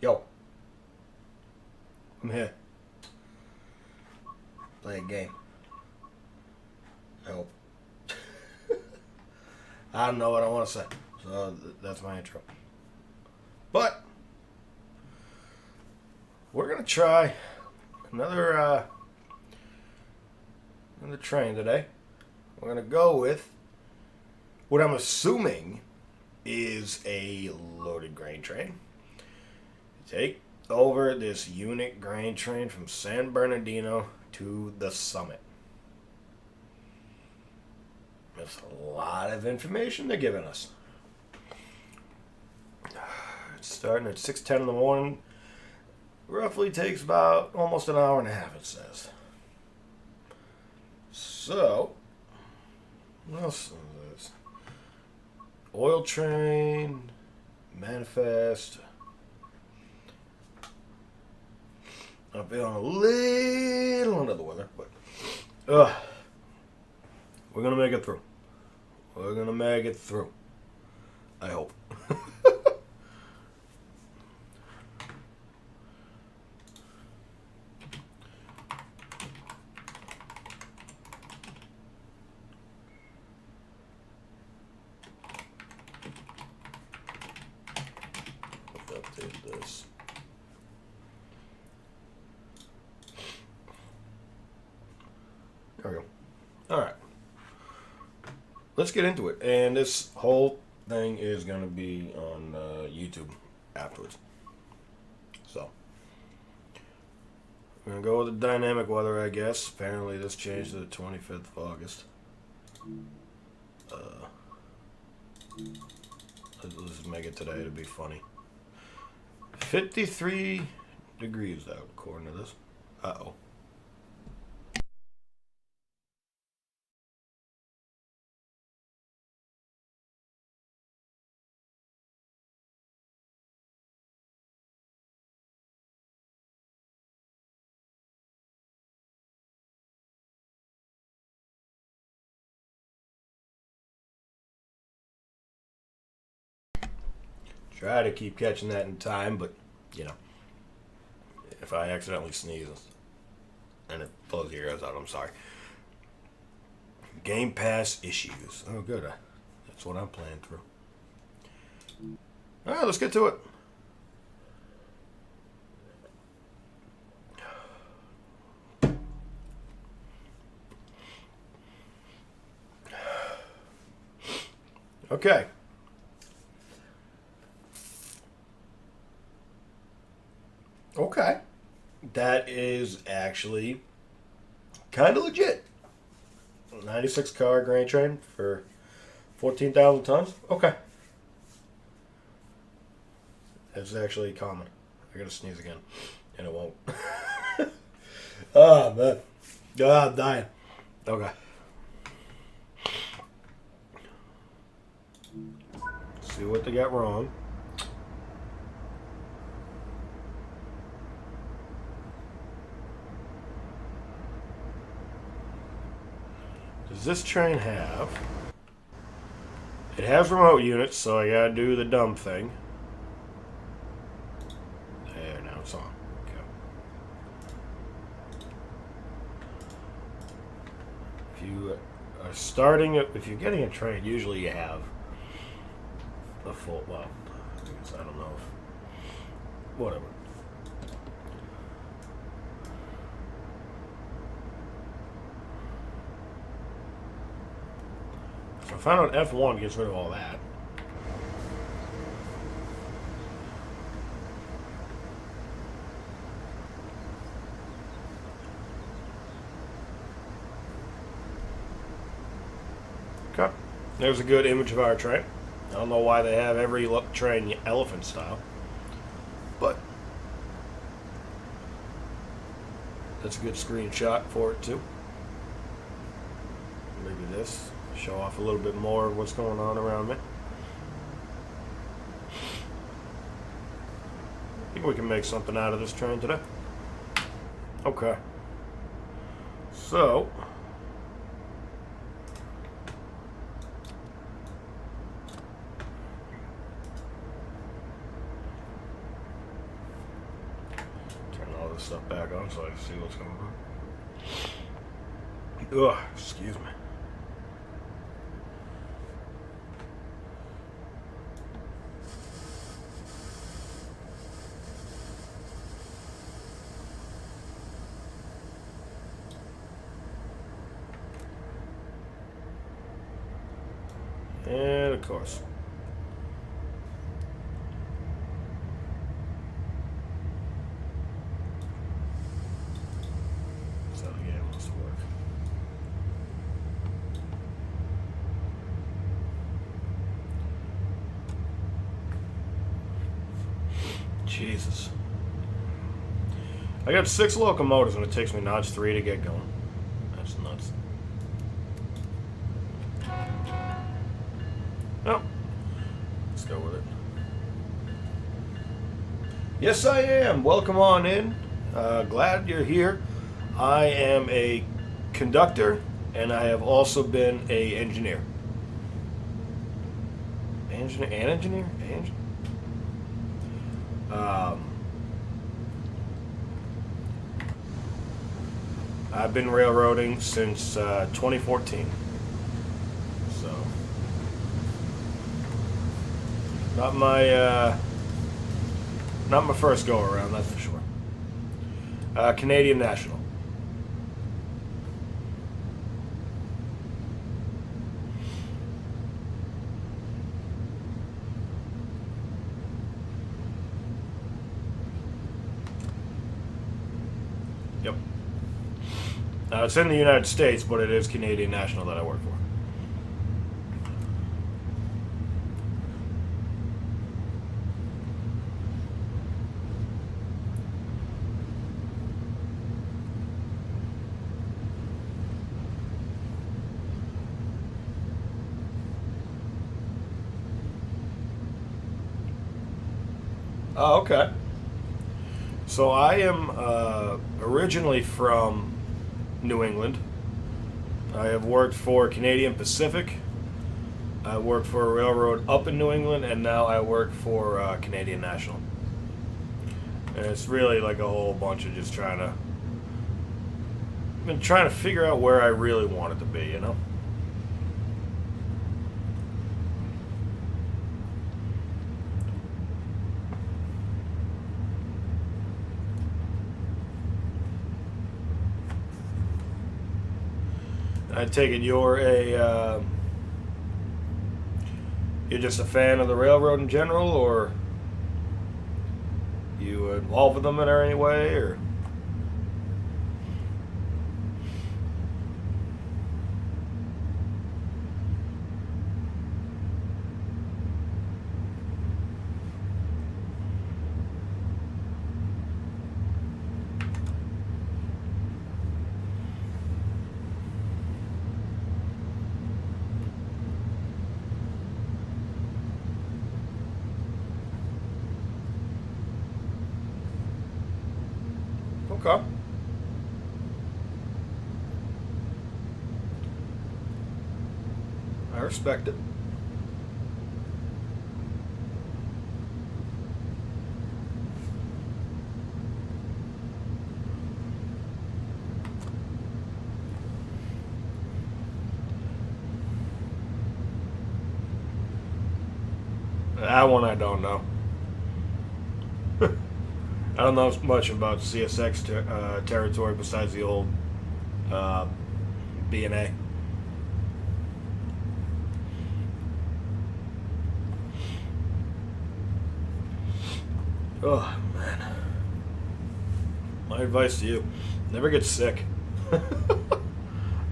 Yo, I'm here. Play a game. I hope. I don't know what I want to say, so that's my intro. But we're gonna try another train today. We're gonna go with what I'm assuming is a loaded grain train. Take over this unit grain train from San Bernardino to the summit. That's a lot of information they're giving us. It's starting at 6:10 in the morning. Roughly takes about almost an hour and a half, it says. So, what else is this? Oil train, manifest. I'm feeling a little under the weather, but we're gonna make it through. We're gonna make it through. I hope. Let's update this. There we go. All right. Let's get into it. And this whole thing is going to be on YouTube afterwards. So, we're going to go with the dynamic weather, I guess. Apparently, this changed to the 25th of August. Let's just make it today to be funny. 53 degrees out, according to this. Uh-oh. Try to keep catching that in time, but, you know, if I accidentally sneeze and it blows your ears out, I'm sorry. Game Pass issues. Oh, good. That's what I'm playing through. All right, let's get to it. Okay. Okay. That is actually kind of legit. 96 car grain train for 14,000 tons. Okay. That's actually common. I gotta sneeze again. And it won't. Oh, man. God, I'm dying. Okay. See what they got wrong. Does this train have... It has remote units, so I gotta do the dumb thing. There, now it's on. Okay. If you are starting it, if you're getting a train, usually you have a full, well, I guess I don't know if, whatever. So I found out F1 gets rid of all that. Okay, there's a good image of our train. I don't know why they have every train elephant style, but that's a good screenshot for it too. Maybe this. Show off a little bit more of what's going on around me. I think we can make something out of this train today. Okay. So, this stuff back on so I can see what's going on. Ugh, excuse me. And of course. So the game wants to work. Jesus. I got 6 locomotives and it takes me notch 3 to get going. That's nuts. Oh, let's go with it. Yes, I am. Welcome on in. Glad you're here. I am a conductor, and I have also been an engineer. Engineer? I've been railroading since 2014. So, not my first go around, that's for sure. Canadian National. Yep. It's in the United States, but it is Canadian National that I work for. Oh, okay. So I am originally from New England. I have worked for Canadian Pacific. I worked for a railroad up in New England, and now I work for Canadian National. And it's really like a whole bunch of just I've been trying to figure out where I really want it to be, you know? I take it you're just a fan of the railroad in general, or you involved with them in any way, or? Okay. I respect it. That one I don't know. I don't know much about CSX territory besides the old B&A. Oh, man. My advice to you, never get sick. I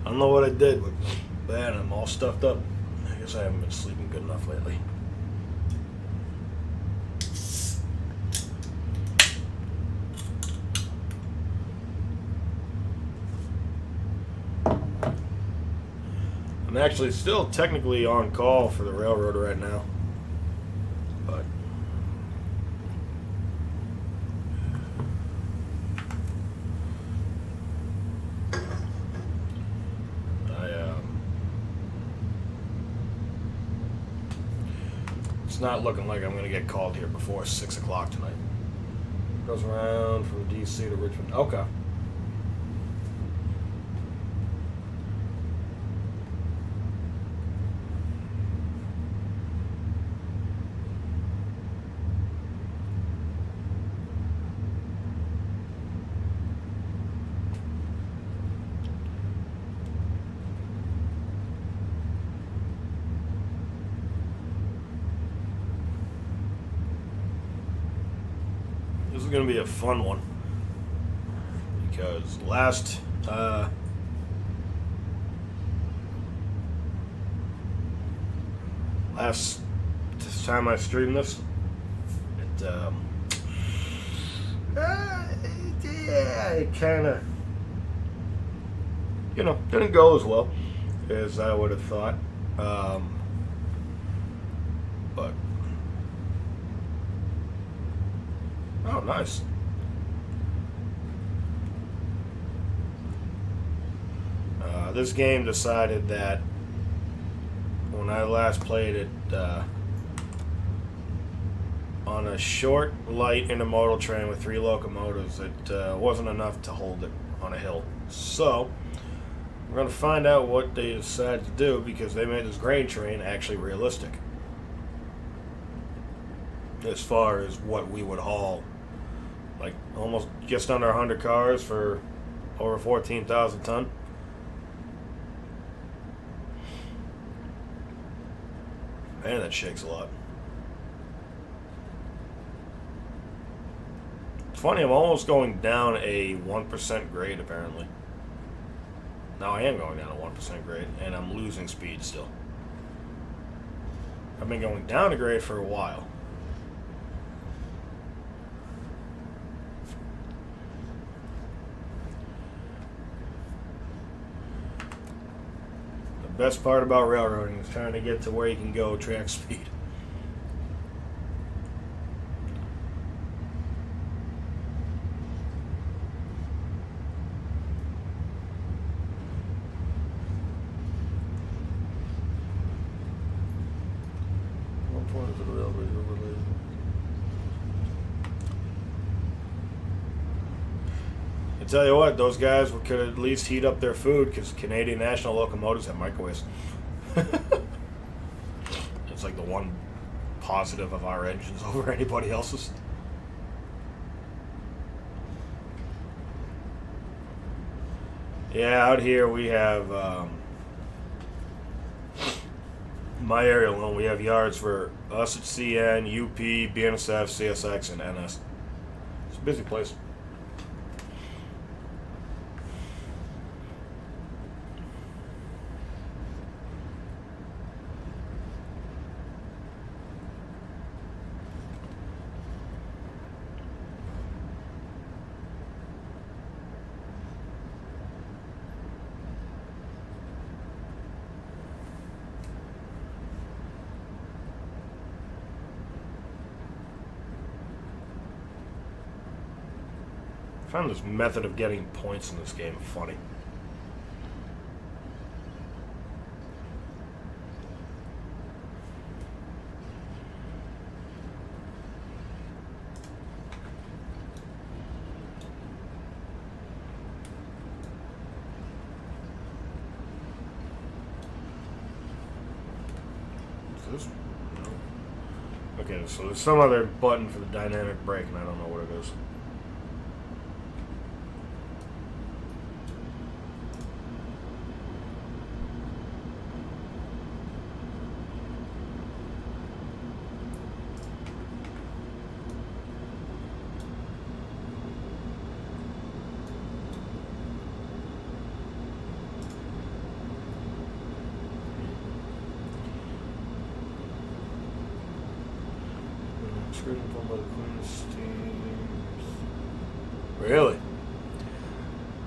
don't know what I did, but man, I'm all stuffed up. I guess I haven't been sleeping good enough lately. I'm actually still technically on call for the railroad right now, but it's not looking like I'm going to get called here before 6 o'clock tonight. Goes around from DC to Richmond. Okay. This is going to be a fun one because last time I streamed this, it kind of, didn't go as well as I would have thought. But oh, nice. This game decided that when I last played it on a short, light intermodal train with 3 locomotives, it wasn't enough to hold it on a hill. So we're going to find out what they decided to do, because they made this grain train actually realistic as far as what we would haul. Like almost just under 100 cars for over 14,000 ton. Man, that shakes a lot. It's funny, I'm almost going down a 1% grade apparently. Now I am going down a 1% grade, and I'm losing speed still. I've been going down a grade for a while. Best part about railroading is trying to get to where you can go track speed. What point is the railway overlay? I tell you what, those guys could at least heat up their food, because Canadian National locomotives have microwaves. It's like the one positive of our engines over anybody else's. Yeah, out here we have my area alone. We have yards for us at CN, UP, BNSF, CSX, and NS. It's a busy place. I found this method of getting points in this game funny. Is this? No. Okay, so there's some other button for the dynamic brake, and I don't know what it is. Really?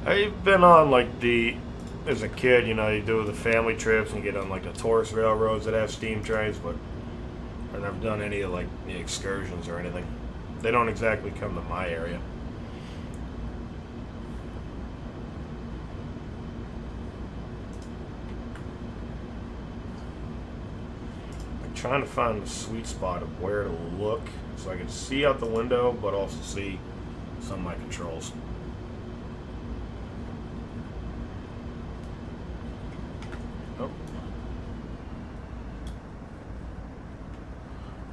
I've been on like as a kid, you do the family trips and get on like the tourist railroads that have steam trains, but I've never done any of like the excursions or anything. They don't exactly come to my area. I'm trying to find the sweet spot of where to look so I can see out the window, but also see some of my controls. Oh.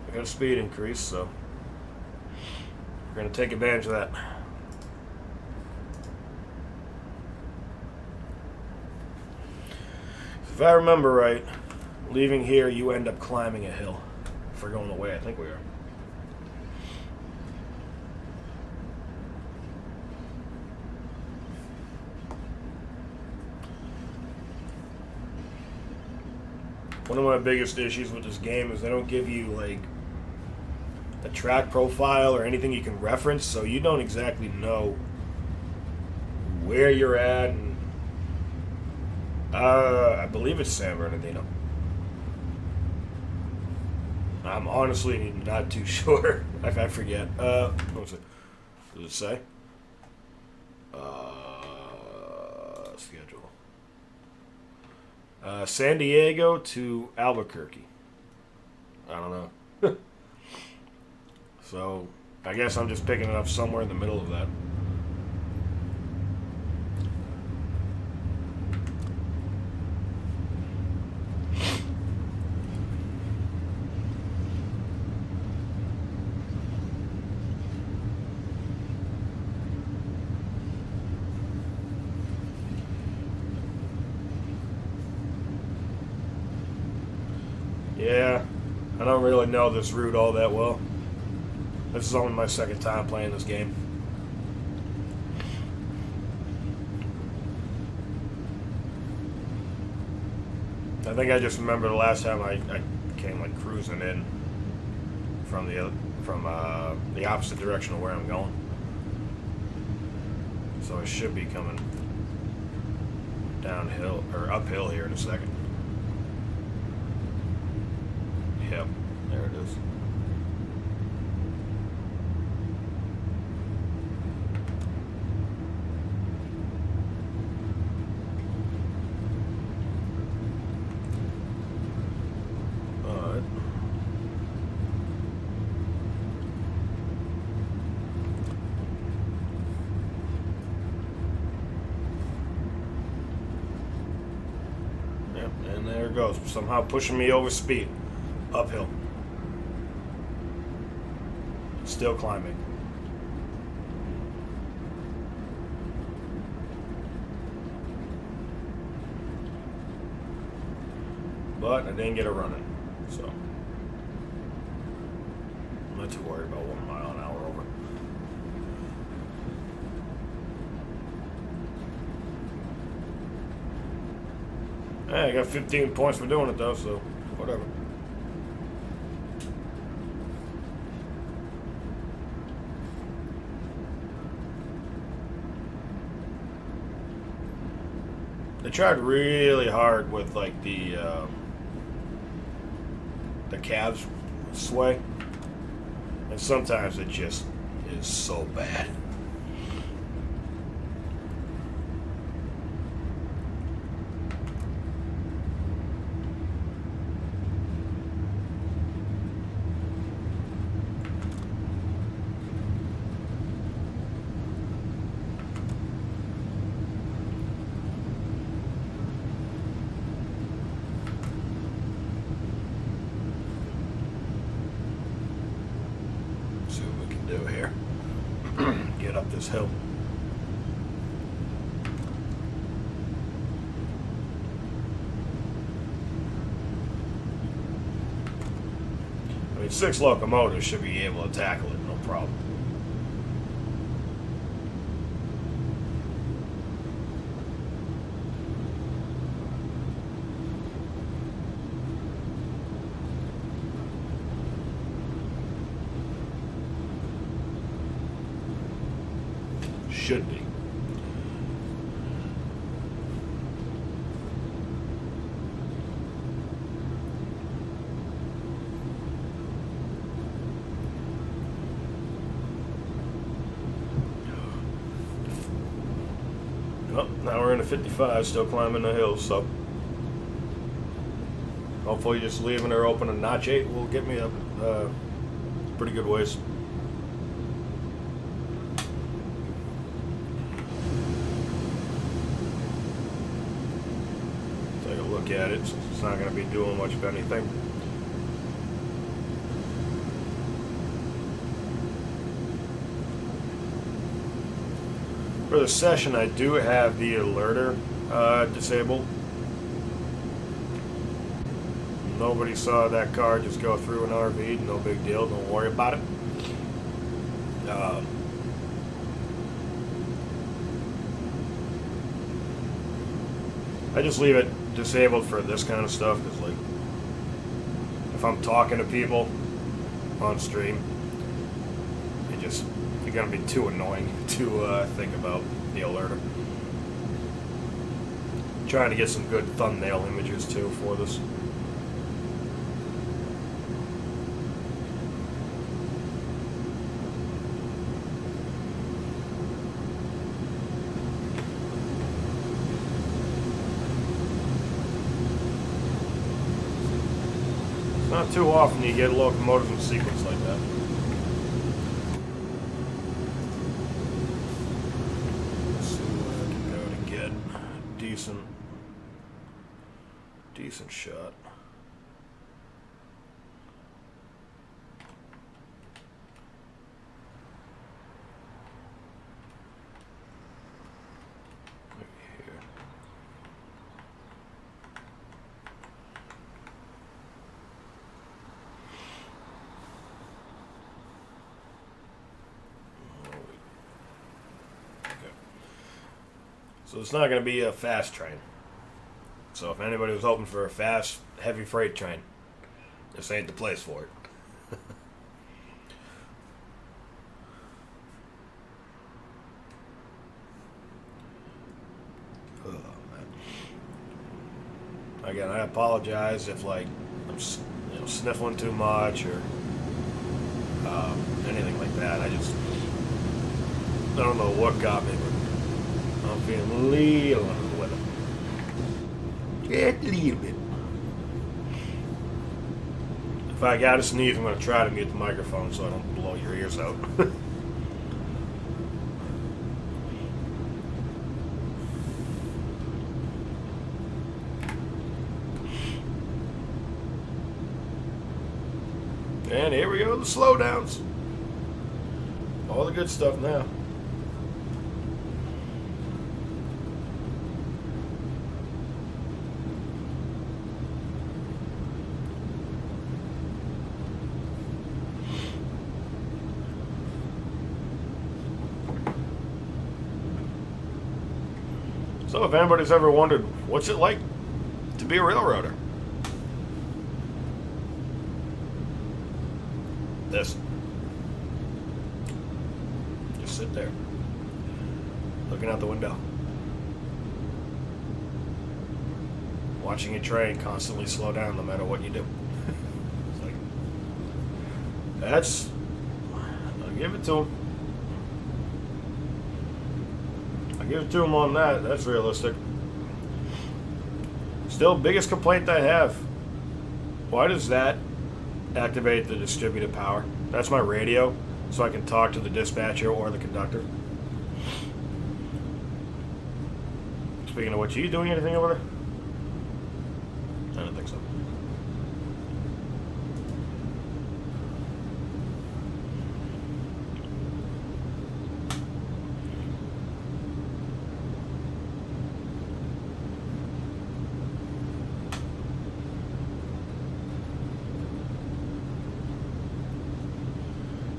I got a speed increase, so we're going to take advantage of that. If I remember right, leaving here, you end up climbing a hill. If we're going away, I think we are. One of my biggest issues with this game is they don't give you like a track profile or anything you can reference, so you don't exactly know where you're at. And I believe it's San Bernardino. I'm honestly not too sure. I forget. What was it? What does it say? Schedule. San Diego to Albuquerque. I don't know. So, I guess I'm just picking it up somewhere in the middle of that. Yeah, I don't really know this route all that well. This is only my second time playing this game. I think I just remember the last time I came like cruising in from the opposite direction of where I'm going. So I should be coming downhill or uphill here in a second. Yep, there it is. Alright. Yep, and there it goes. Somehow pushing me over speed. Uphill. Still climbing. But I didn't get it running, so I'm not too worried about 1 mile an hour over. Hey, I got 15 points for doing it though, so whatever. They tried really hard with like the calves sway, and sometimes it just is so bad. Do here. Get up this hill. I mean, 6 locomotives should be able to tackle it, no problem. Should be. Well, now we're in a 55, still climbing the hills, so hopefully just leaving her open a notch 8 will get me up pretty good ways. look at it. It's not going to be doing much of anything. For the session, I do have the alerter disabled. Nobody saw that car just go through an RV. No big deal. Don't worry about it. I just leave it disabled for this kind of stuff because, like, if I'm talking to people on stream, it's gonna be too annoying to think about the alerter. Trying to get some good thumbnail images too for this. Not too often you get locomotives in sequence like that. Let's see where I can go to get a decent shot. So it's not going to be a fast train. So if anybody was hoping for a fast, heavy freight train, this ain't the place for it. Oh, man. Again, I apologize if, like, I'm sniffling too much or anything like that. I don't know what got me, but I'm feeling a little under the weather. Just a little bit. If I gotta sneeze, I'm gonna try to mute the microphone so I don't blow your ears out. And here we go, the slowdowns. All the good stuff now. So if anybody's ever wondered, what's it like to be a railroader? This. Just sit there, looking out the window, watching a train constantly slow down no matter what you do. It's like, I'll give it to him. Give it to him on that. That's realistic. Still, biggest complaint I have. Why does that activate the distributed power? That's my radio, so I can talk to the dispatcher or the conductor. Speaking of which, are you doing anything over there? I don't think so.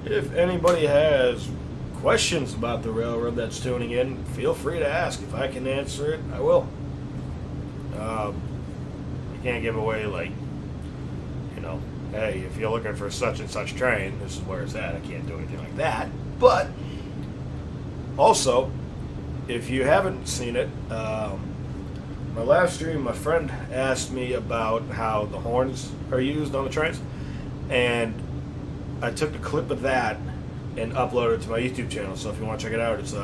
If anybody has questions about the railroad that's tuning in, feel free to ask. If I can answer it, I will. I can't give away, like, hey, if you're looking for such and such train, this is where it's at. I can't do anything like that. But also, if you haven't seen it, my last stream, my friend asked me about how the horns are used on the trains, and I took a clip of that and uploaded it to my YouTube channel. So if you want to check it out, it's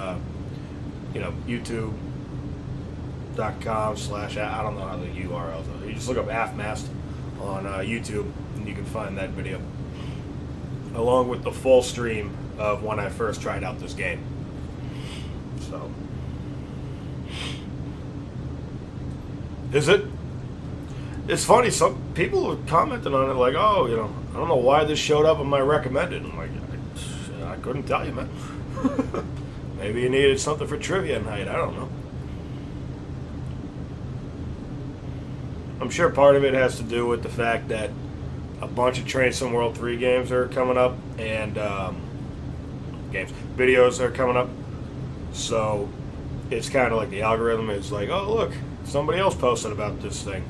youtube.com/ I don't know how the URLs are. You just look up AFMAST on YouTube and you can find that video, along with the full stream of when I first tried out this game. So, is it It's funny, some people are commenting on it like, oh, you know, I don't know why this showed up on my recommended. I'm like, I couldn't tell you, man. Maybe you needed something for trivia night. I don't know. I'm sure part of it has to do with the fact that a bunch of Train Sim World 3 games are coming up, and videos are coming up. So it's kind of like the algorithm is like, oh, look, somebody else posted about this thing.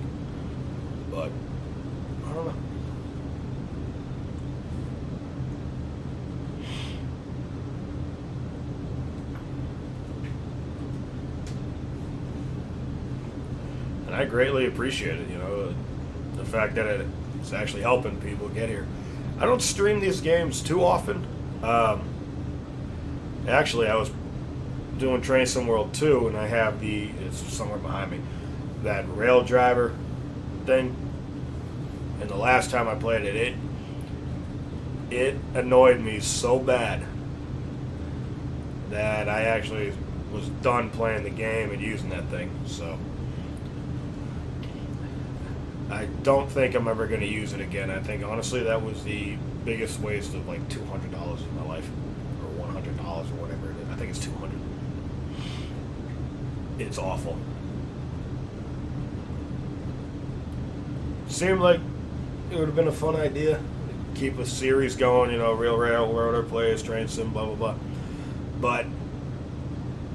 But I don't know. And I greatly appreciate it, you know, the fact that it's actually helping people get here. I don't stream these games too often. Actually, I was doing Train Sim World 2, and I have it's somewhere behind me, that rail driver thing. And the last time I played it annoyed me so bad that I actually was done playing the game and using that thing. So I don't think I'm ever going to use it again. I think honestly that was the biggest waste of like $200 of my life, or $100 or whatever it is. I think it's $200. It's awful. Seemed like it would have been a fun idea. Keep a series going, you know, Real Railroader Plays, Train Sim, blah, blah, blah. But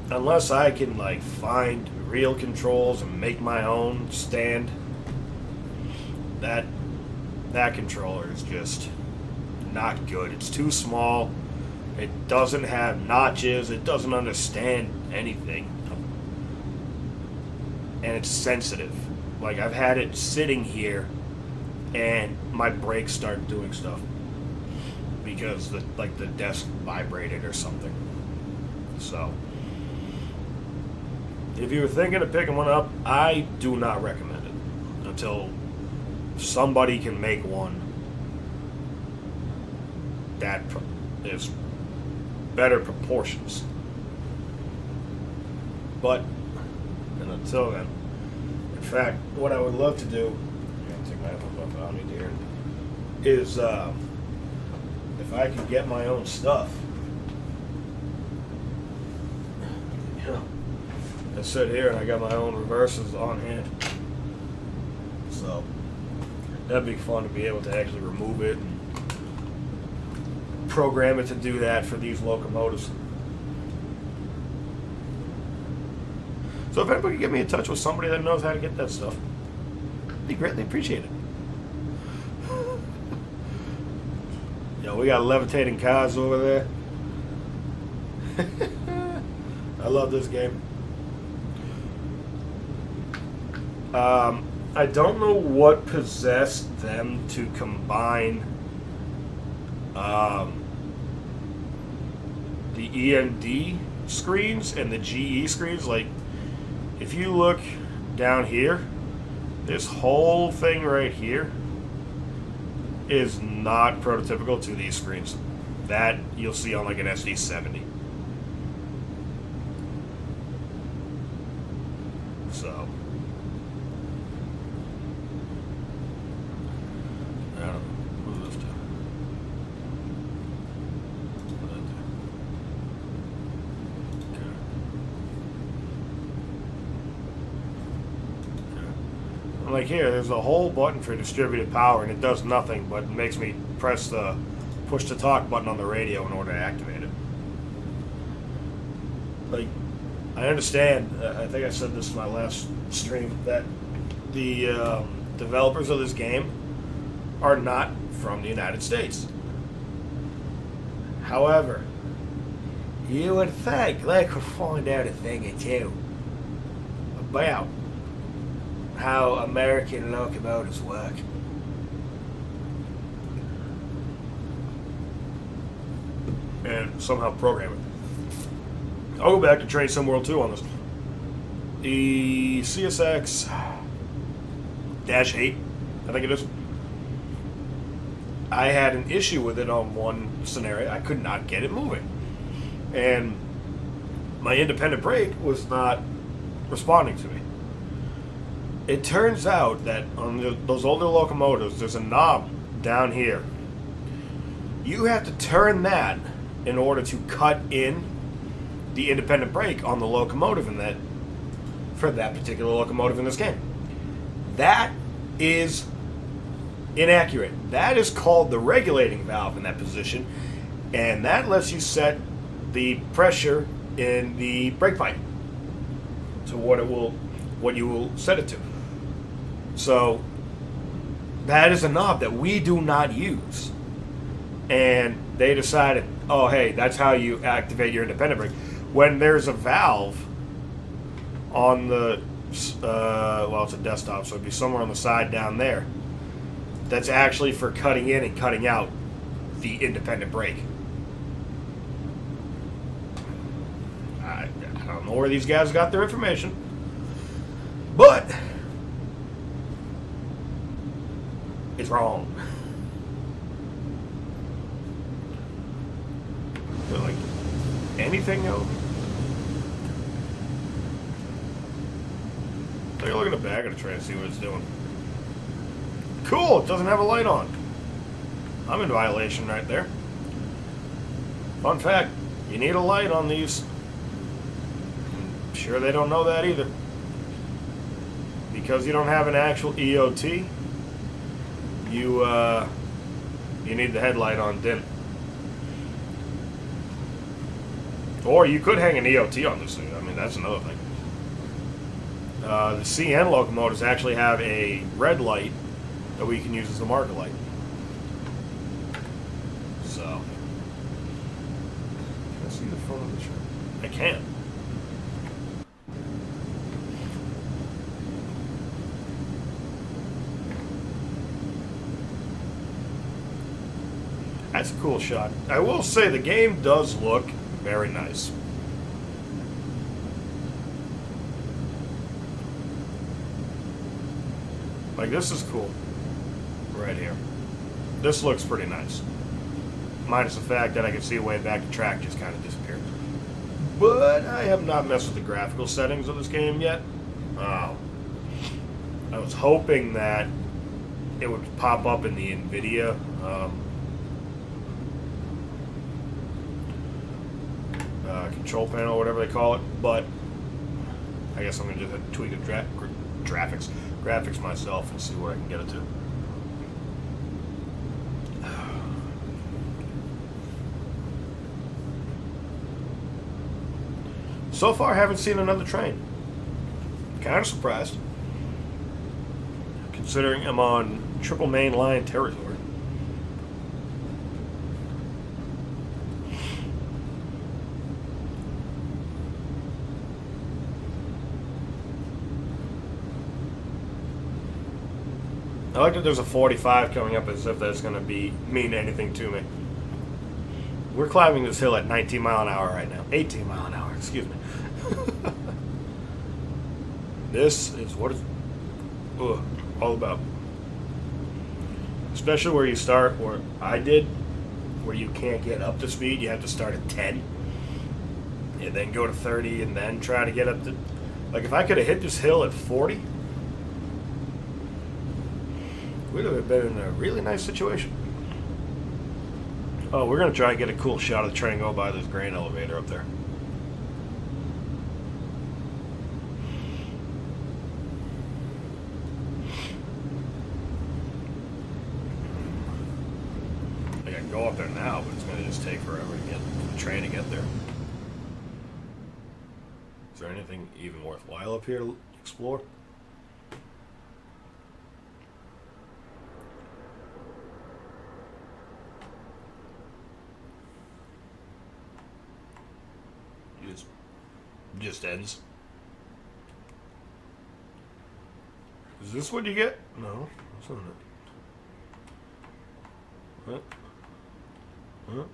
unless I can, like, find real controls and make my own stand, that controller is just not good. It's too small. It doesn't have notches. It doesn't understand anything. And it's sensitive. Like, I've had it sitting here and my brakes start doing stuff because the desk vibrated or something. So if you were thinking of picking one up, I do not recommend it until somebody can make one that is better proportions. But and until then, in fact, what I would love to do, take my headphones off, I don't need to hear it, is if I could get my own stuff, you know, I sit here and I got my own reversers on hand. So that'd be fun to be able to actually remove it and program it to do that for these locomotives. So if anybody could get me in touch with somebody that knows how to get that stuff, it'd be greatly appreciated. Yo, we got levitating cars over there. I love this game. I don't know what possessed them to combine the EMD screens and the GE screens. Like, if you look down here, this whole thing right here is not prototypical to these screens. That you'll see on like an SD70. So I don't know. What does this do? What does that do? Okay. I'm like, here, there's a whole button for distributed power, and it does nothing, but it makes me press the push to talk button on the radio in order to activate it. Like, I understand, I think I said this in my last stream, that the developers of this game are not from the United States. However, you would think they could find out a thing or two about how American locomotives work. And somehow program it. I'll go back to Train Sim World 2 on this. The CSX-8, I think it is. I had an issue with it on one scenario. I could not get it moving. And my independent brake was not responding to me. it turns out that on those older locomotives, there's a knob down here. You have to turn that in order to cut in the independent brake on the locomotive for that particular locomotive in this game. That is inaccurate. That is called the regulating valve in that position, and that lets you set the pressure in the brake pipe to what you will set it to. So that is a knob that we do not use. And they decided, oh hey, that's how you activate your independent brake. When there's a valve on the well, it's a desktop, so it'd be somewhere on the side down there. That's actually for cutting in and cutting out the independent brake. I don't know where these guys got their information, but it's wrong. Like anything else? Take a look at the back of the train and see what it's doing. Cool, it doesn't have a light on. I'm in violation right there. Fun fact, you need a light on these. I'm sure they don't know that either. Because you don't have an actual EOT, you need the headlight on dim. Or you could hang an EOT on this thing. I mean, that's another thing. The CN locomotives actually have a red light that we can use as the marker light. So, can I see the front of the train? I can. That's a cool shot. I will say the game does look very nice. Like, this is cool. Right here. This looks pretty nice. Minus the fact that I can see way back the track just kind of disappeared. But I have not messed with the graphical settings of this game yet. I was hoping that it would pop up in the NVIDIA control panel, or whatever they call it, but I guess I'm going to just have to tweak the graphics myself and see where I can get it to. So far, I haven't seen another train. Kind of surprised, considering I'm on triple main line territory. I like that there's a 45 coming up as if that's going to mean anything to me. We're climbing this hill at 19 mile an hour right now. 18 mile an hour, excuse me. This is what it's all about. Especially where you start, where I did, where you can't get up to speed. You have to start at 10 and then go to 30 and then try to get up to... Like, if I could have hit this hill at 40... we'd have been in a really nice situation. Oh, we're going to try and get a cool shot of the train go by this grain elevator up there. I can go up there now, but it's going to just take forever to get the train to get there. Is there anything even worthwhile up here to explore? Just ends. Is this what you get? No, that's not it. What? Huh?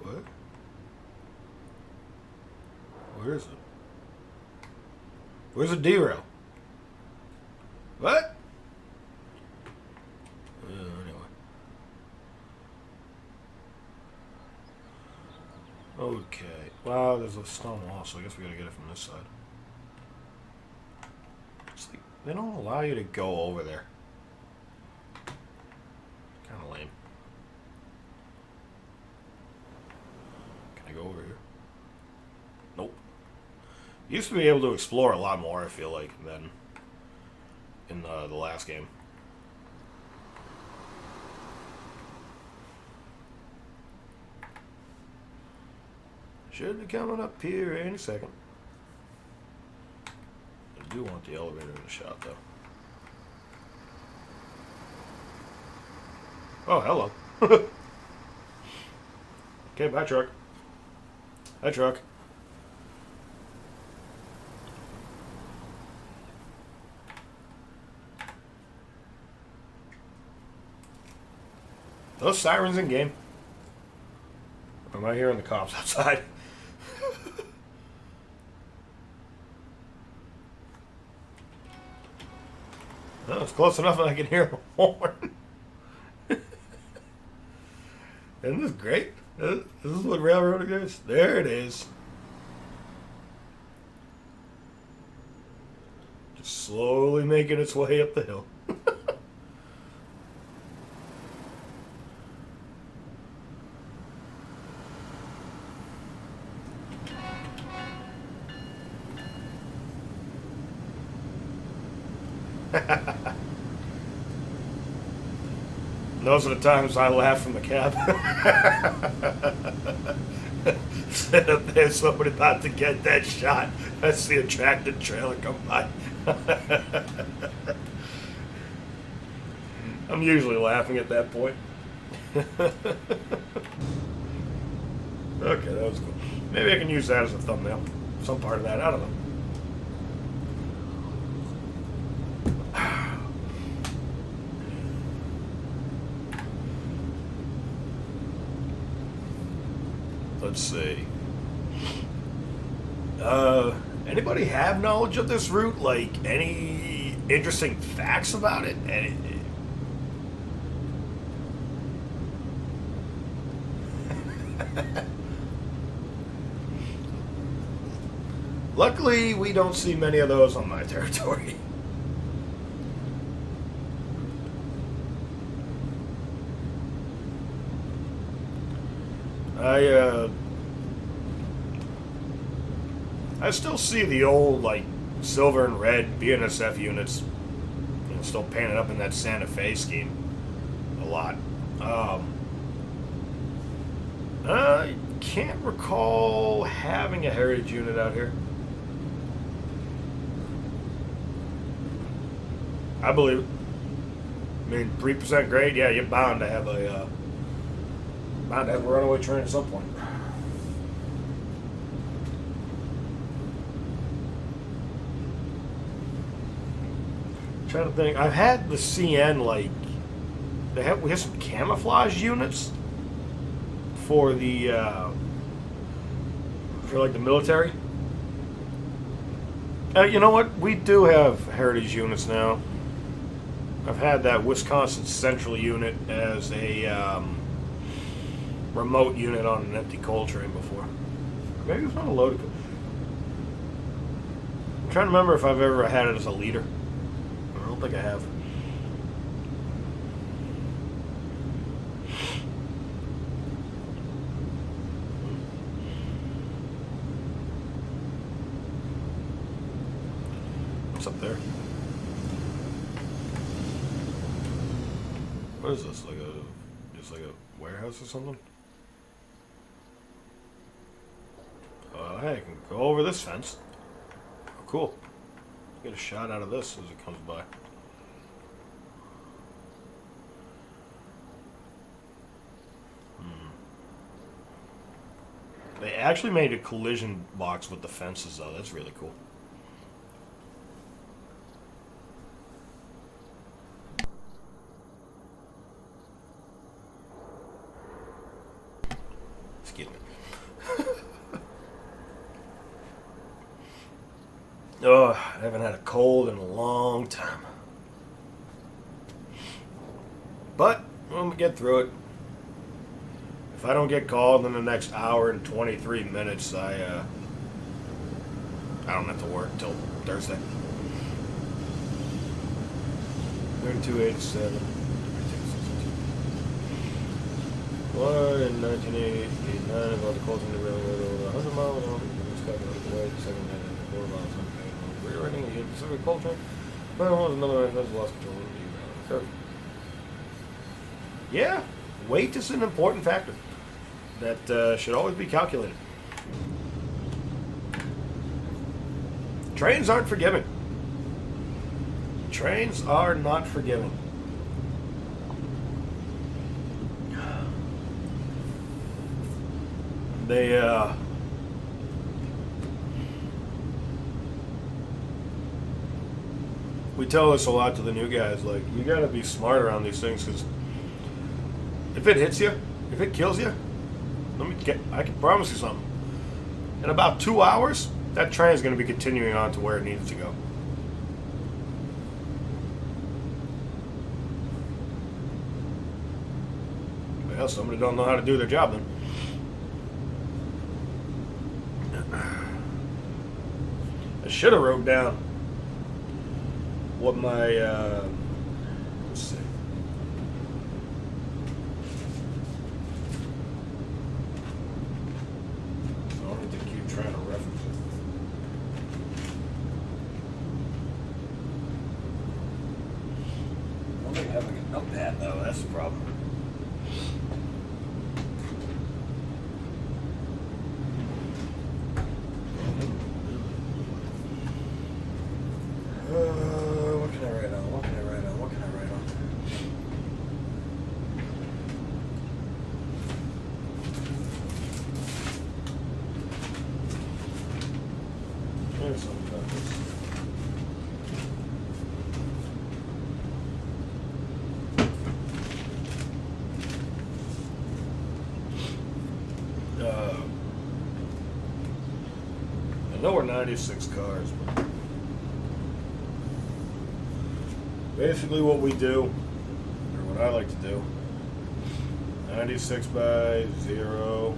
What? Where is it? Where's the derail? What? Anyway. Okay. Wow, there's a stone wall, so I guess we gotta get it from this side. They don't allow you to go over there. Kind of lame. Can I go over here? Nope. Used to be able to explore a lot more, I feel like, than in the last game. Should be coming up here any second. I do want the elevator in the shot, though. Oh, hello. Okay, bye, truck. Hi, truck. Those sirens in game. Or am I hearing the cops outside? Oh, it's close enough that I can hear the horn. Isn't this great? This is what railroading is. There it is. Just slowly making its way up the hill. Those are the times I laugh from the cab. Sit up there, somebody about to get that shot. I see a tractor trailer come by. I'm usually laughing at that point. Okay, that was cool. Maybe I can use that as a thumbnail. Some part of that, I don't know. Let's see. Anybody have knowledge of this route? Like, any interesting facts about it? Luckily, we don't see many of those on my territory. I still see the old, like, silver and red BNSF units, you know, still painted up in that Santa Fe scheme a lot. I can't recall having a heritage unit out here. I believe it. I mean, 3% grade, yeah, you're bound to have a runaway train at some point. I'm trying to think. I've had the CN, like, we have some camouflage units for the like the military. You know what? We do have heritage units now. I've had that Wisconsin Central unit as a remote unit on an empty coal train before. Maybe it's not a loaded. I'm trying to remember if I've ever had it as a leader. I don't think I have. What's up there? What is this? Just like a warehouse or something? Hey, I can go over this fence. Oh, cool. Get a shot out of this as it comes by. They actually made a collision box with the fences, though. That's really cool. Excuse me. Oh, I haven't had a cold in a long time. But I'm gonna get through it. If I don't get called in the next hour and 23 minutes, I don't have to work till Thursday. 3287. One in 1989 about the Colton to really 100 miles an hour. The second man in 4 miles. Rear-ending the Pacific Colton. Another one was another man has lost control. So, yeah, weight is an important factor that should always be calculated. Trains aren't forgiving. Trains are not forgiving. They, we tell this a lot to the new guys, like, you gotta be smart around these things, because if it hits you, if it kills you, I can promise you something. In about 2 hours, that train is going to be continuing on to where it needs to go. Well, somebody don't know how to do their job then. I should have wrote down what my, let's see. I don't need to keep trying to reference it. I don't think having a notepad though, that's the problem. What can I write on? What can I write on? What can I write on? There's something about this. I know we're 96 cars, but basically what we do, or what I like to do, 96 by 0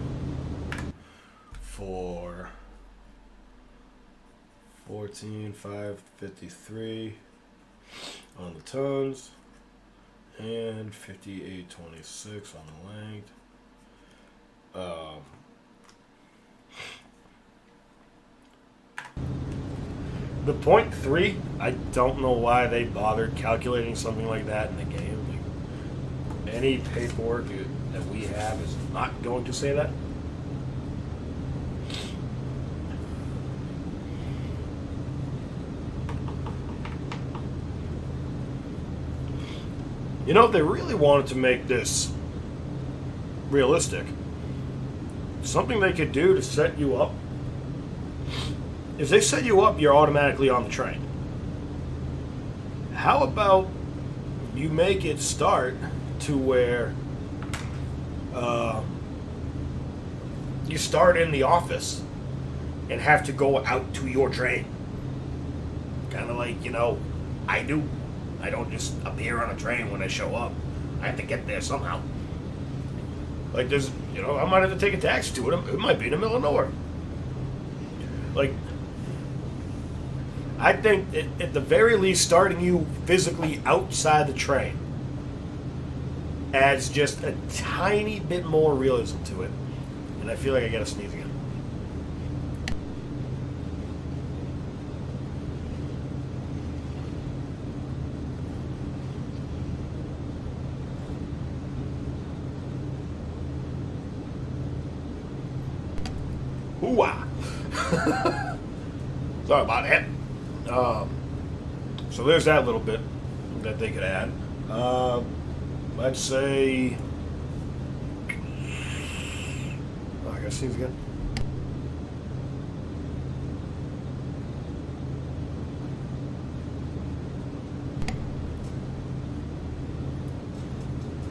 for 14,553 on the tons and 5826 on the length. The .3, I don't know why they bothered calculating something like that in the game. Like, any paperwork that we have is not going to say that. You know, if they really wanted to make this realistic, something they could do to set you up, if they set you up, you're automatically on the train. How about you make it start to where you start in the office and have to go out to your train? Kind of like, you know, I do. I don't just appear on a train when I show up. I have to get there somehow. Like there's, you know, I might have to take a taxi to it. It might be in the middle of nowhere. Like, I think at the very least, starting you physically outside the train adds just a tiny bit more realism to it. And I feel like I gotta sneeze again. Hoo-ah! Sorry about that. So there's that little bit that they could add. I'd say... Oh, I gotta sneeze again.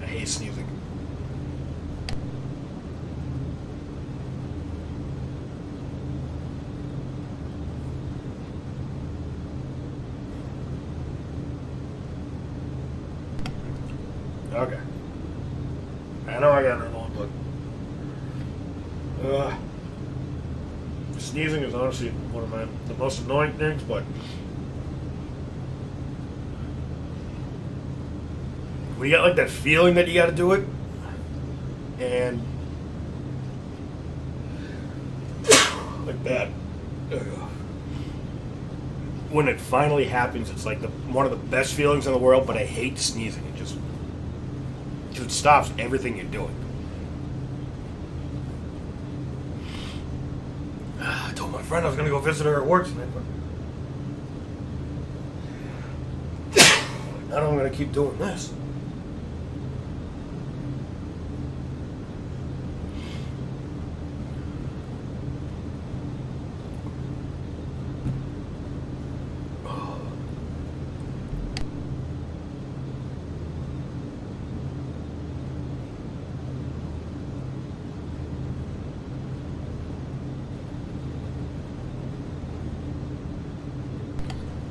I hate sneezing. Okay. I know I got another one, but sneezing is honestly one of the most annoying things, but when you got like that feeling that you got to do it, and like that, when it finally happens, it's like one of the best feelings in the world. But I hate sneezing. It just stops everything you're doing. I told my friend I was gonna go visit her at work tonight, but now I'm gonna keep doing this.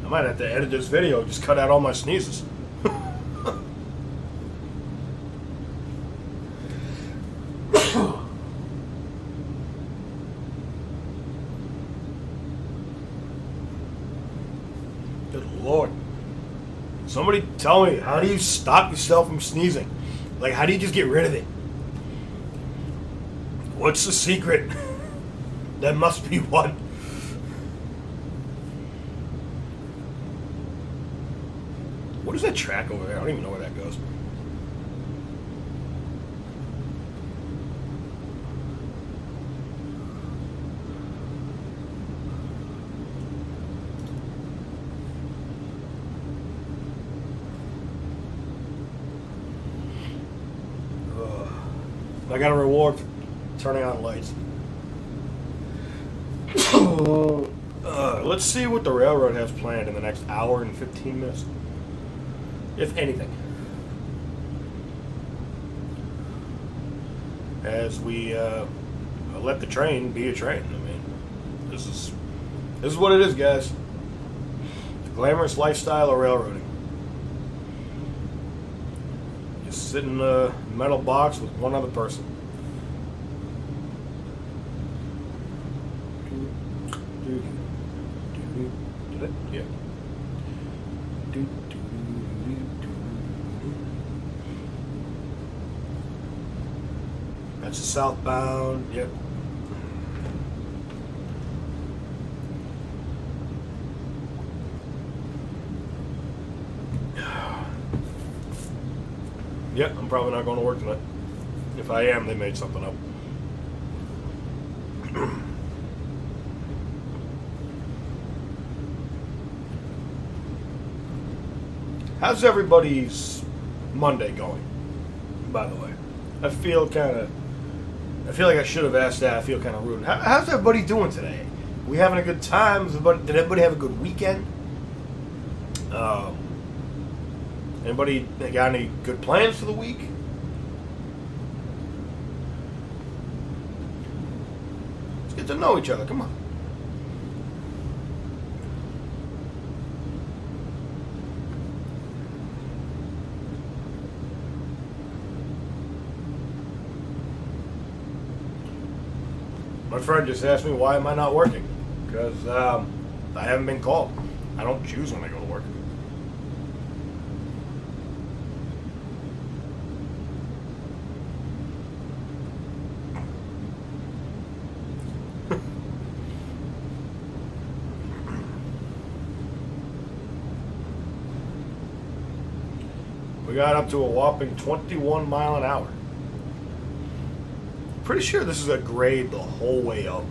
I might have to edit this video, just cut out all my sneezes. Good Lord. Somebody tell me, how do you stop yourself from sneezing? Like, how do you just get rid of it? What's the secret? There must be one. What is that track over there? I don't even know where that goes. I got a reward for turning on lights. Let's see what the railroad has planned in the next hour and 15 minutes. If anything. As we let the train be a train. I mean, this is what it is, guys. The glamorous lifestyle of railroading. Just sit in a metal box with one other person. Did it? Yeah. That's the southbound. Yep. Yep, I'm probably not going to work tonight. If I am, they made something up. How's everybody's Monday going, by the way? I feel like I should have asked that. I feel kind of rude. How's everybody doing today? We having a good time? Did everybody have a good weekend? Anybody got any good plans for the week? Let's get to know each other. Come on. My friend just asked me, why am I not working? Because I haven't been called. I don't choose when I go to work. We got up to a whopping 21 mile an hour. Pretty sure this is a grade the whole way up.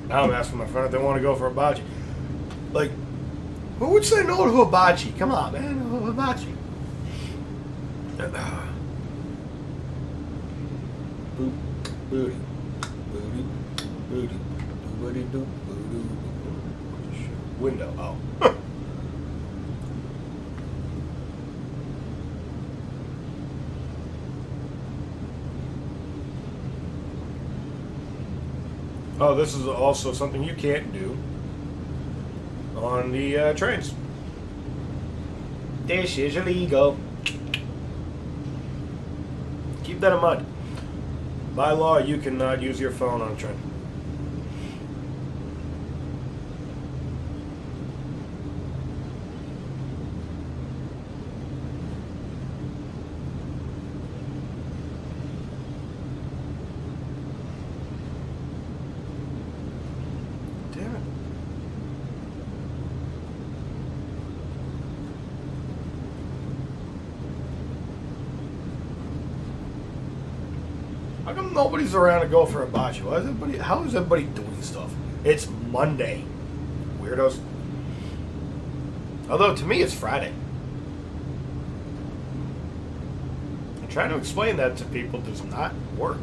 Now I'm asking my friend if they want to go for a bocce. Like, who would say no to a bocce? Come on, man, a bocce. Boop, booty, booty, booty, booty, booty, booty. Window. Oh. Oh, this is also something you can't do on the trains. This is illegal. Keep that in mind. By law, you cannot use your phone on a train. Damn it. How come nobody's around to go for a bocce? How is everybody doing stuff? It's Monday. Weirdos. Although, to me, it's Friday. And trying to explain that to people does not work.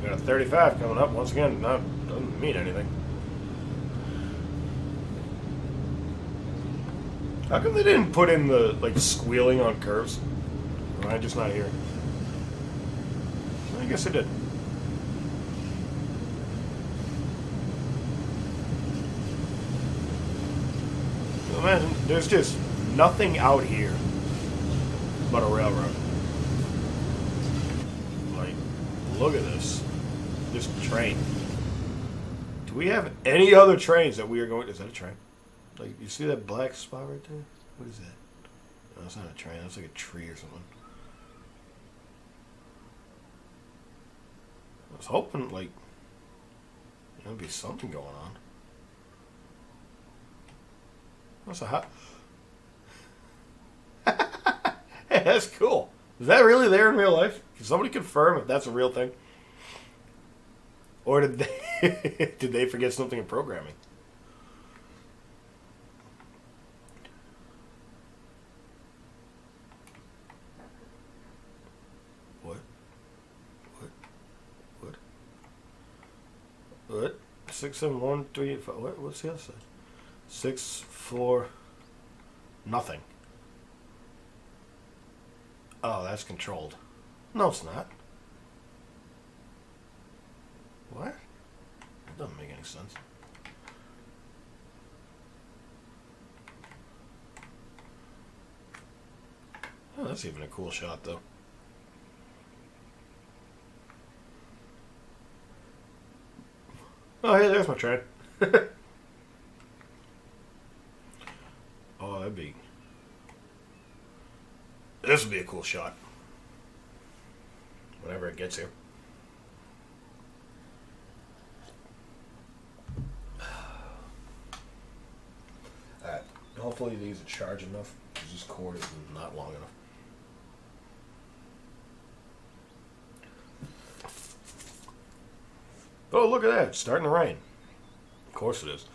Got a 35 coming up. Once again, doesn't mean anything. How come they didn't put in the squealing on curves? Or am I just not hearing? I guess they did. Imagine there's just nothing out here but a railroad. Like, look at this. This train. Do we have any other trains that we are going? Is that a train? Like, you see that black spot right there? What is that? No, it's not a train. That's like a tree or something. I was hoping, like, there'd be something going on. That's a hot. Hey, that's cool. Is that really there in real life? Can somebody confirm if that's a real thing? Or did they did they forget something in programming? What? 6, 7, 1, 3, 5. What's the other side? 6, 4, nothing. Oh, that's controlled. No, it's not. What? That doesn't make any sense. Oh, that's even a cool shot, though. Oh, hey, there's my train. Oh, that'd be... This would be a cool shot. Whenever it gets here. Alright, hopefully these are charged enough, because this cord is not long enough. Oh, look at that. It's starting to rain. Of course it is.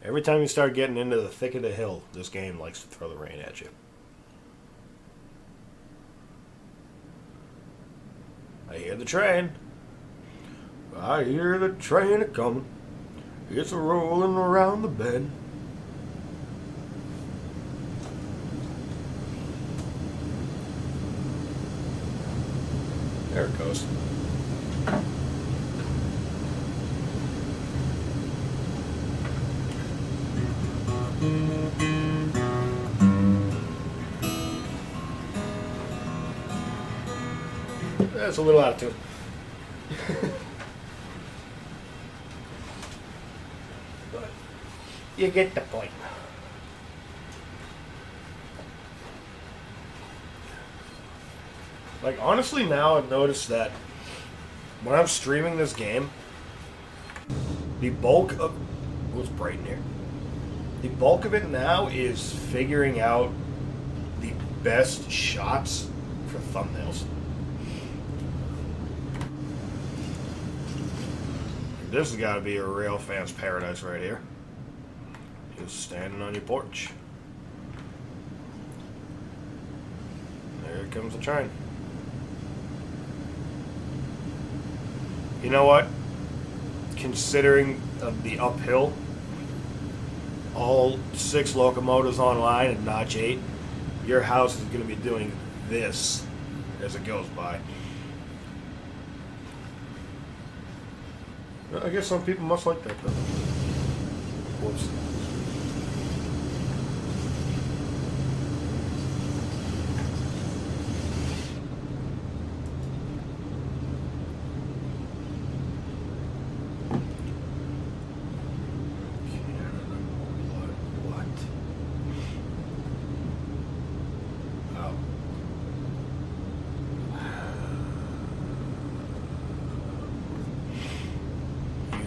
Every time you start getting into the thick of the hill, this game likes to throw the rain at you. I hear the train. I hear the train a-comin'. It's a-rollin' around the bend. There it goes. That's a little out of tune. But you get the point. Like, honestly, now I've noticed that when I'm streaming this game, the bulk of... Oh, it's bright in here. The bulk of it now is figuring out the best shots for thumbnails. This has got to be a real fan's paradise right here. Just standing on your porch. There comes the train. You know what? Considering the uphill, all 6 locomotives online and notch 8, your house is going to be doing this as it goes by. I guess some people must like that though. Whoops.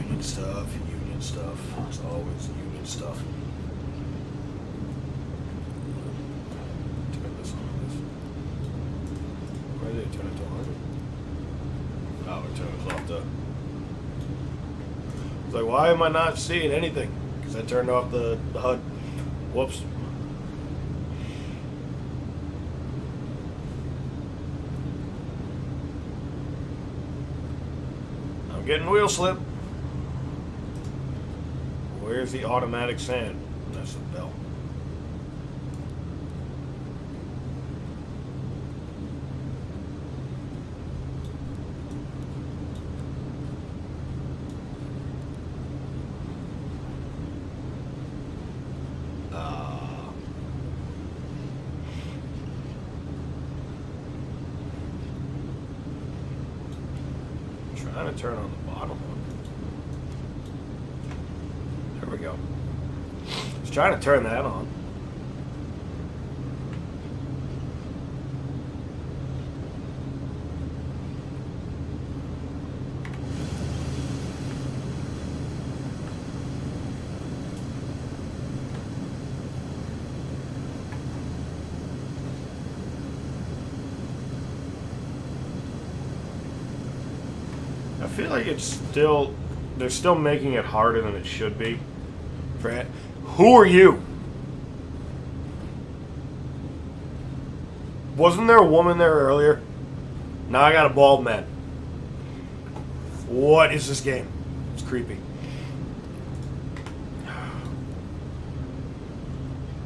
Union stuff. It's always union stuff. Turn this on, please. Why did it turn it to 100? Oh, it turned us off the... It's like, why am I not seeing anything? Because I turned off the HUD. Whoops. I'm getting wheel slip. Where's the automatic sand? That's the bell. Trying to turn on the bottom one. There we go. I was trying to turn that on. I feel like they're still making it harder than it should be. Who are you? Wasn't there a woman there earlier? Now I got a bald man. What is this game? It's creepy. I'm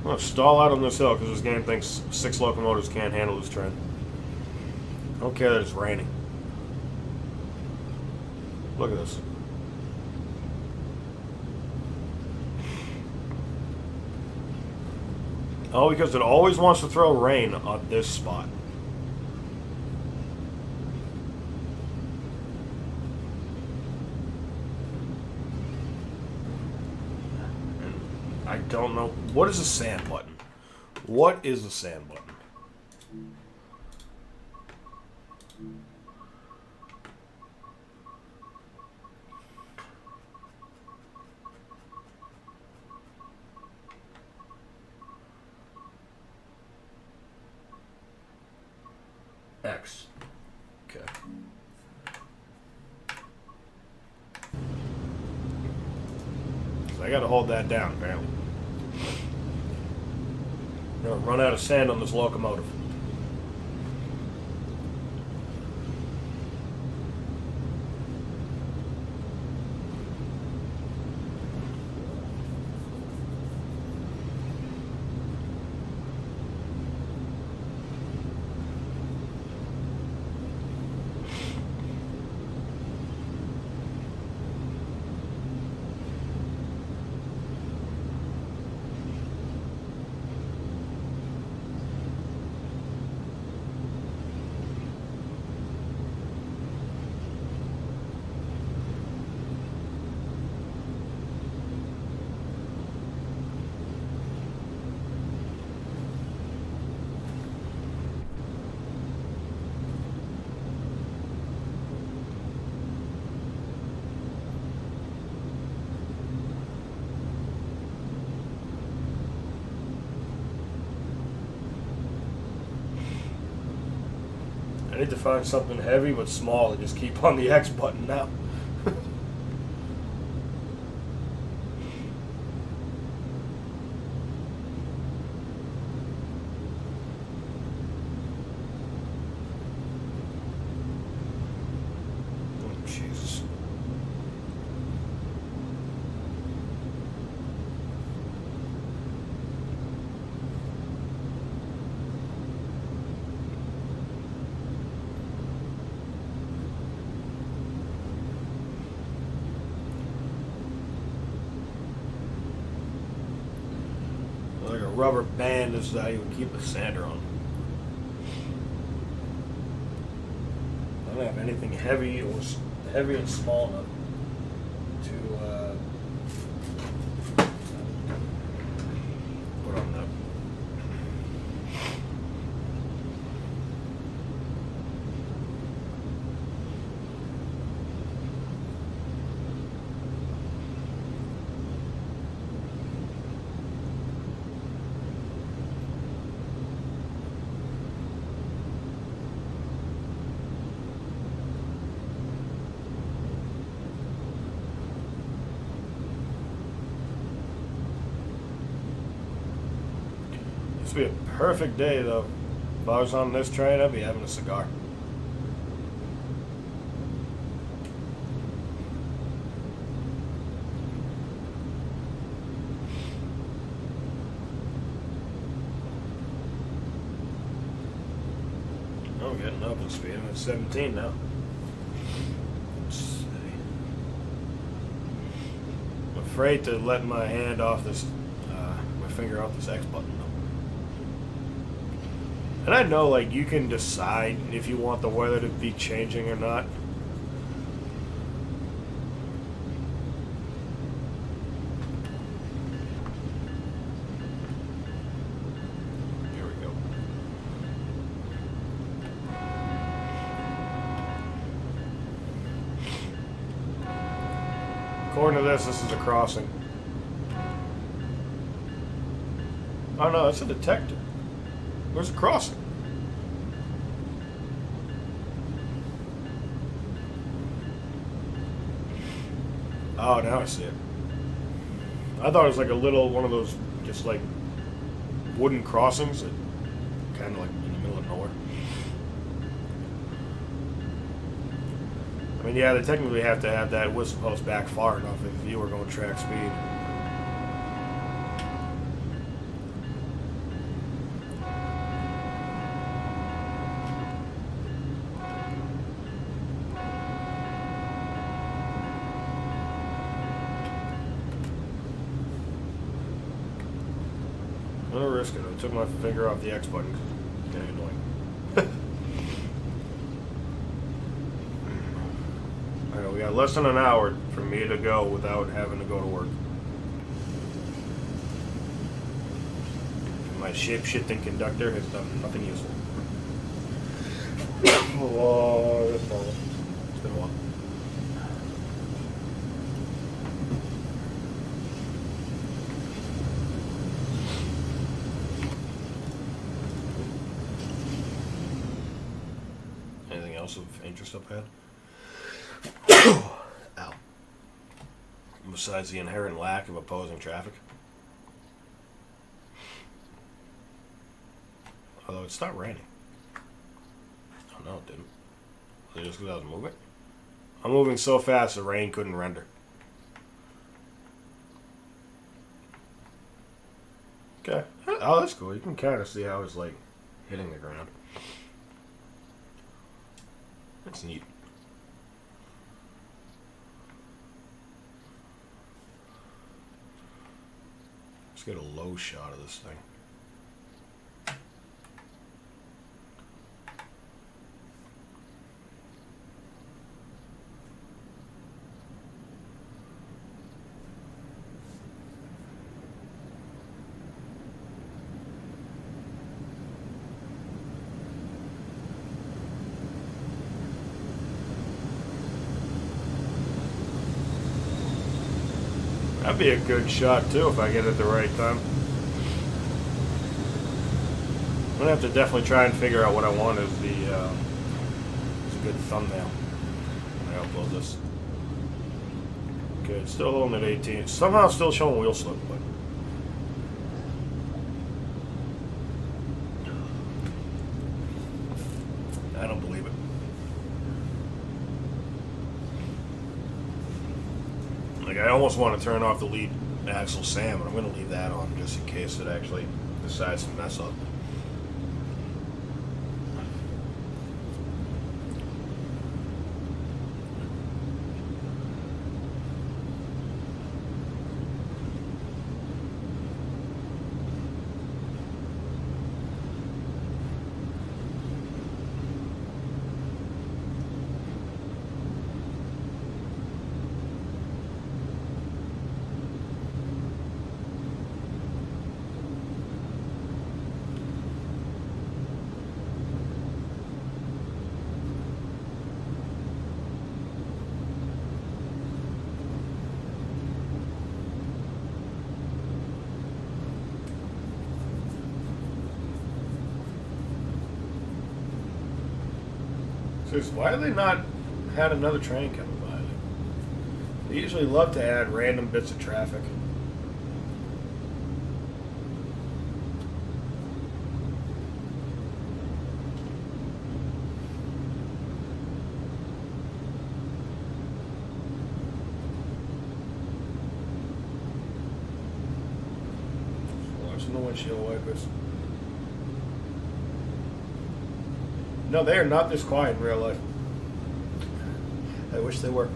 gonna stall out on this hill because this game thinks 6 locomotives can't handle this train. I don't care that it's raining. Look at this. Oh, because it always wants to throw rain on this spot. And I don't know. What is the sand button? What is the sand button? X. Okay. So I gotta hold that down, apparently. I'm gonna run out of sand on this locomotive. I need to find something heavy but small to just keep on the X button now. Oh, Jesus. Like a rubber band is how you would keep the sander on. I don't have anything heavy or heavy and small enough to put on that. This would be a perfect day, though. If I was on this train, I'd be having a cigar. I'm getting up in speed. I'm at 17 now. Let's see. I'm afraid to let my hand off this, my finger off this X button, though. And I know, like, you can decide if you want the weather to be changing or not. Here we go. According to this is a crossing. Oh no, that's a detector. Where's the crossing? Oh, now I see it. I thought it was like a little one of those just like wooden crossings that kind of like in the middle of nowhere. I mean, yeah, they technically have to have that whistle post back far enough if you were going track speed. I'm gonna risk it. I took my finger off the X button because it's getting annoying. Alright, we got less than an hour for me to go without having to go to work. My shape-shifting conductor has done nothing useful. Oh, it's been a while. Anything else of interest up ahead? Ow. Besides the inherent lack of opposing traffic. Although it stopped raining. Oh no, it didn't. Was it just because I was moving? I'm moving so fast the rain couldn't render. Okay. Oh, that's cool. You can kind of see how it's like hitting the ground. That's neat. Let's get a low shot of this thing. That'd be a good shot too if I get it the right time. I'm gonna have to definitely try and figure out what I want as the good thumbnail when I upload this. Okay, it's still holding at 18. It's somehow still showing wheel slip, but I don't believe it. Like, I almost want to turn off the lead axle SAM, but I'm going to leave that on just in case it actually decides to mess up. Why have they not had another train coming by? They usually love to add random bits of traffic. Watching the windshield wipers. No, they are not this quiet in real life. I wish they were.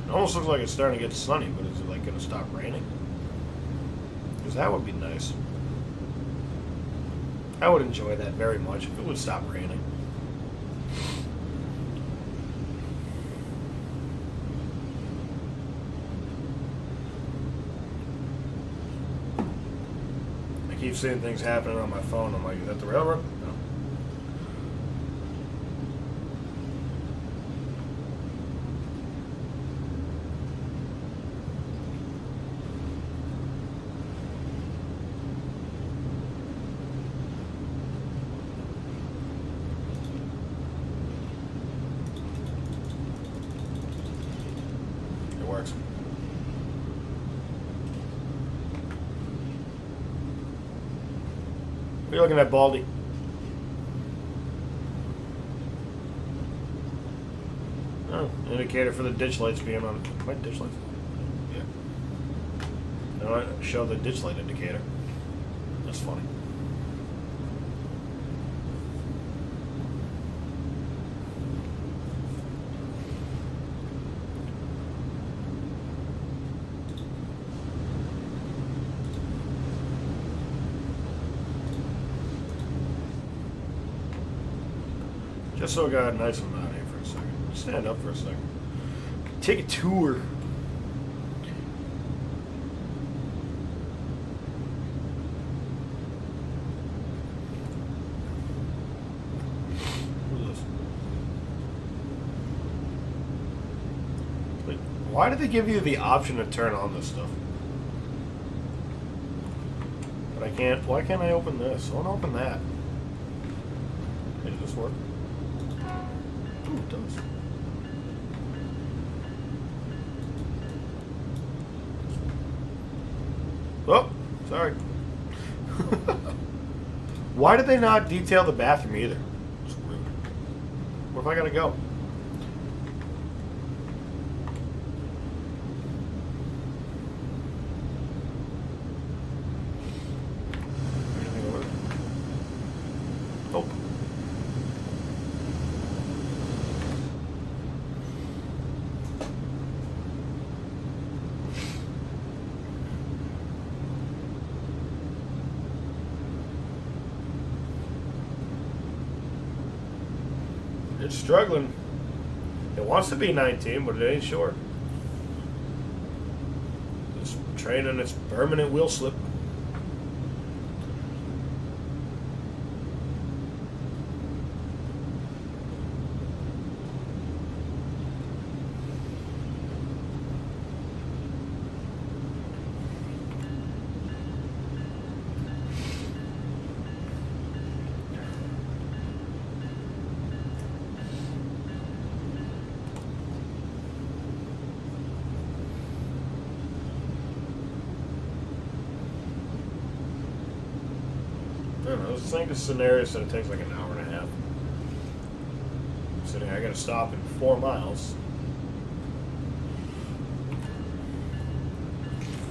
It almost looks like it's starting to get sunny, but is it like going to stop raining? Because that would be nice. I would enjoy that very much if it would stop raining. I keep seeing things happening on my phone. I'm like, is that the railroad? No. Works. What are you looking at, Baldy? Oh, indicator for the ditch lights being on. What ditch lights? Yeah. No, I show the ditch light indicator. That's funny. Just so I got a nice one out here for a second. Stand up for a second. Take a tour. What is this? Like, why did they give you the option to turn on this stuff? But I can't. Why can't I open this? I want to open that. Hey, does this work? Ooh, it does. Oh, sorry. Why did they not detail the bathroom either? It's rude. What if I gotta go? Oh. It's struggling. It wants to be 19, but it ain't sure. train and its permanent wheel slip. I don't know, I think the scenario said it takes like an hour and a half. So I gotta stop in 4 miles.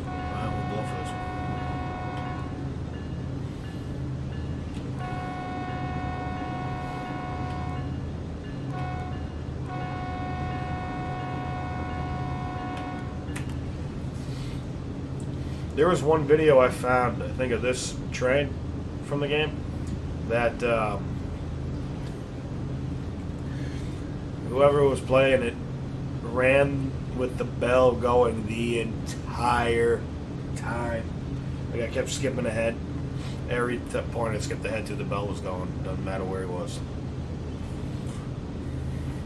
Alright, we'll go for this one. There was one video I found, I think, of this train from the game that whoever was playing it ran with the bell going the entire time. Like I kept skipping ahead. Every point I skipped ahead to, the bell was going. Doesn't matter where he was.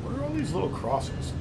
What are all these little crossings?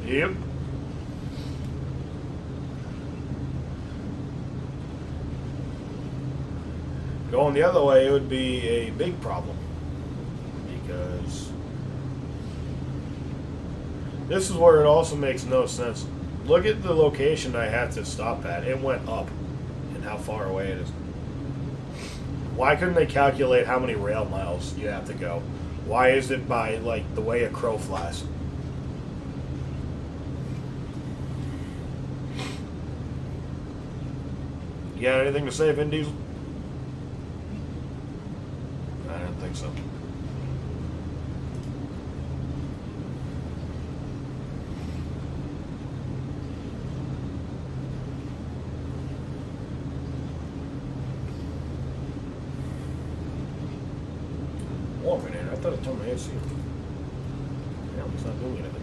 Yep. Going the other way, it would be a big problem. Because this is where it also makes no sense. Look at the location I had to stop at. It went up and how far away it is. Why couldn't they calculate how many rail miles you have to go? Why is it by, like, the way a crow flies? You got anything to say, Vin Diesel? I don't think so. Warming in. I thought it told my AC. Yeah, it's not doing anything.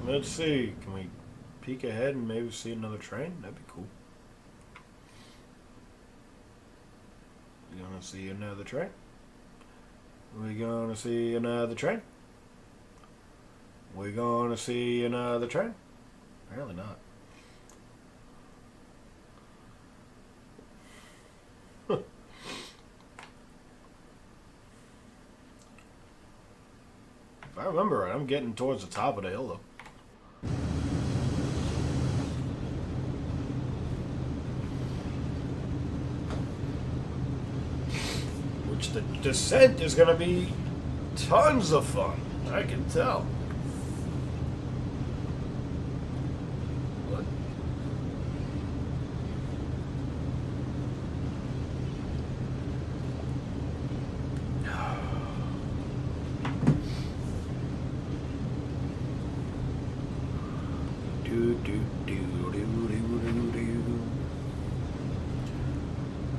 Let's see. Can we peek ahead and maybe see another train? That'd be cool. We gonna see another train? We gonna see another train? We gonna see another train? Apparently not. If I remember right, I'm getting towards the top of the hill though. Which the descent is going to be tons of fun. I can tell. What? Do, do, do, do, do, do, do.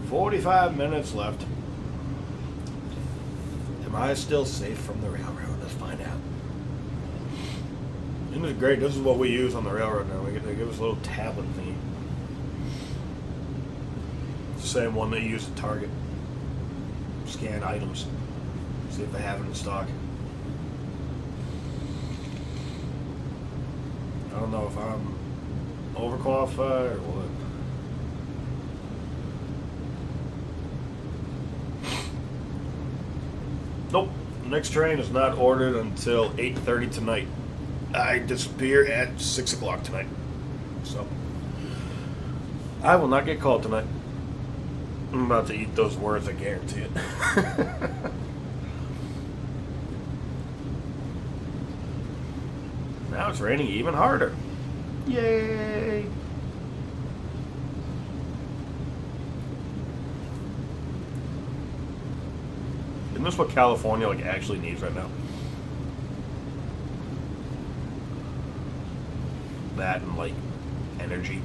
45 minutes left. Am I still safe from the railroad? Let's find out. Isn't it great? This is what we use on the railroad now. They give us a little tablet thingy. It's the same one they use at Target. Scan items. See if they have it in stock. I don't know if I'm overqualified or what. Nope. The next train is not ordered until 8:30 tonight. I disappear at 6 o'clock tonight. So, I will not get called tonight. I'm about to eat those words, I guarantee it. Now it's raining even harder. Yay! Isn't this what California like actually needs right now? That and like energy.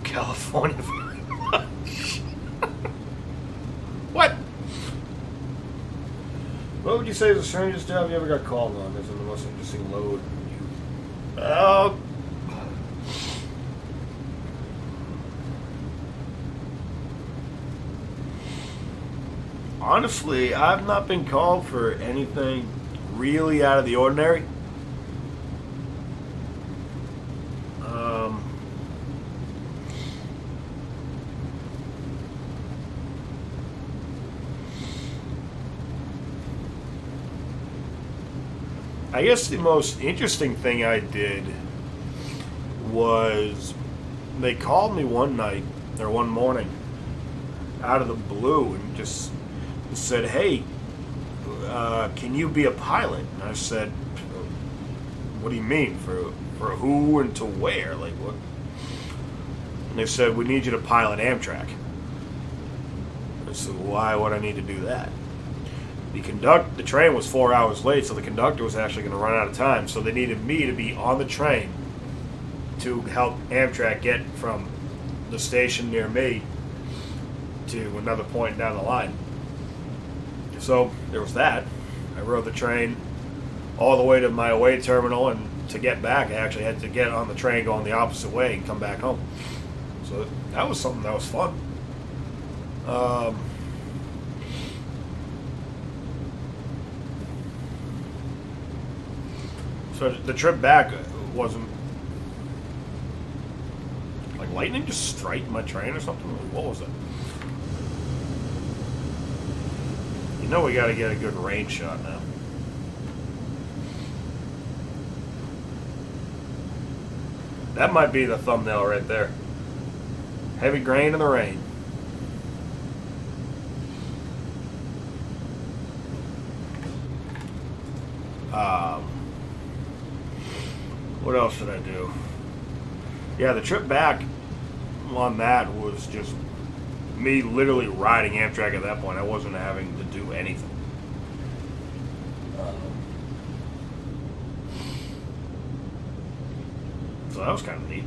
California very much. What? What would you say is the strangest job you ever got called on? Is the most interesting load you? Honestly, I've not been called for anything really out of the ordinary. I guess the most interesting thing I did was they called me one night or one morning out of the blue and just said, "Hey, can you be a pilot?" And I said, "What do you mean? For who and to where? Like what?" And they said, "We need you to pilot Amtrak." I said, "Why would I need to do that?" The train was 4 hours late, so the conductor was actually going to run out of time. So they needed me to be on the train to help Amtrak get from the station near me to another point down the line. So there was that. I rode the train all the way to my away terminal, and to get back, I actually had to get on the train going the opposite way and come back home. So that was something that was fun. So the trip back wasn't like lightning just strike my train or something. What was it? You know we got to get a good rain shot now. That might be the thumbnail right there. Heavy grain in the rain. What else did I do? Yeah, the trip back on that was just me literally riding Amtrak at that point. I wasn't having to do anything. So that was kind of neat.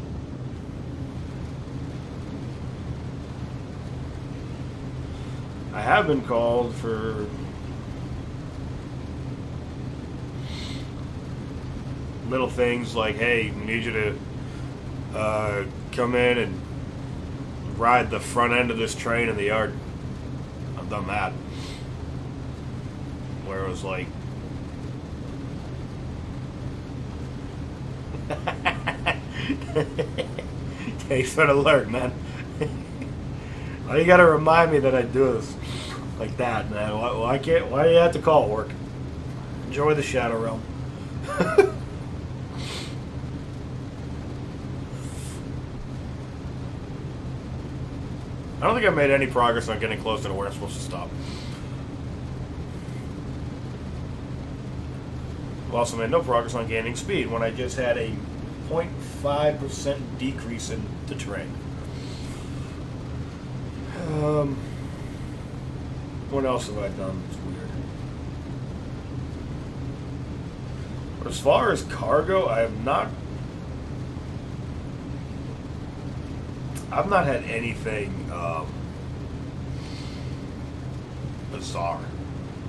I have been called for little things like, hey, we need you to come in and ride the front end of this train in the yard. I've done that. Where it was like, thanks for the alert, man. Why you gotta remind me that I do this like that, man? Why do you have to call it work? Enjoy the Shadow Realm. I don't think I made any progress on getting closer to where I'm supposed to stop. I've also made no progress on gaining speed when I just had a 0.5% decrease in the terrain. What else have I done? It's weird. But as far as cargo, I have not. I've not had anything bizarre,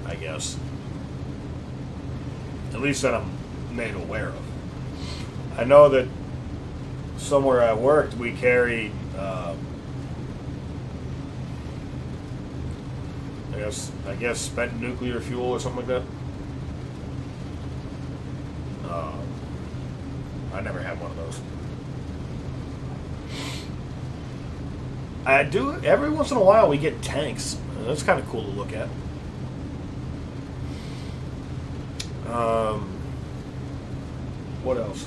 I guess. At least that I'm made aware of. I know that somewhere I worked, we carried, I guess spent nuclear fuel or something like that. I never had one of those. I do, every once in a while we get tanks. That's kind of cool to look at. What else?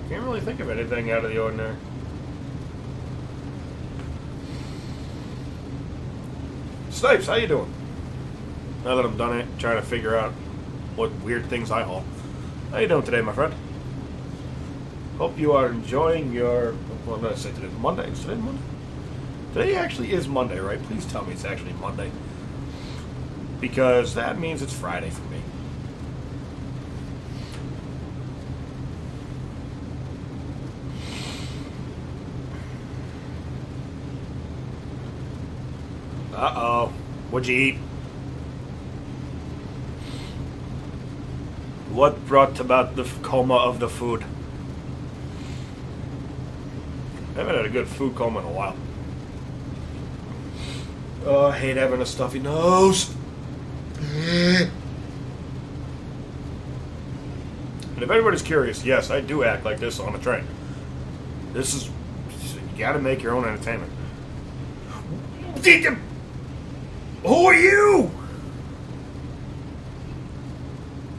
Can't really think of anything out of the ordinary. Snipes, how you doing? Now that I'm done it, trying to figure out what weird things I haul. How you doing today, my friend? Hope you are enjoying your... What did I say today? Monday? Is today Monday? Today actually is Monday, right? Please tell me it's actually Monday. Because that means it's Friday for me. Uh-oh. What'd you eat? What brought about the coma of the food? I haven't had a good food coma in a while. Oh, I hate having a stuffy nose. And if anybody's curious, yes, I do act like this on a train. This is... You gotta make your own entertainment. Who are you?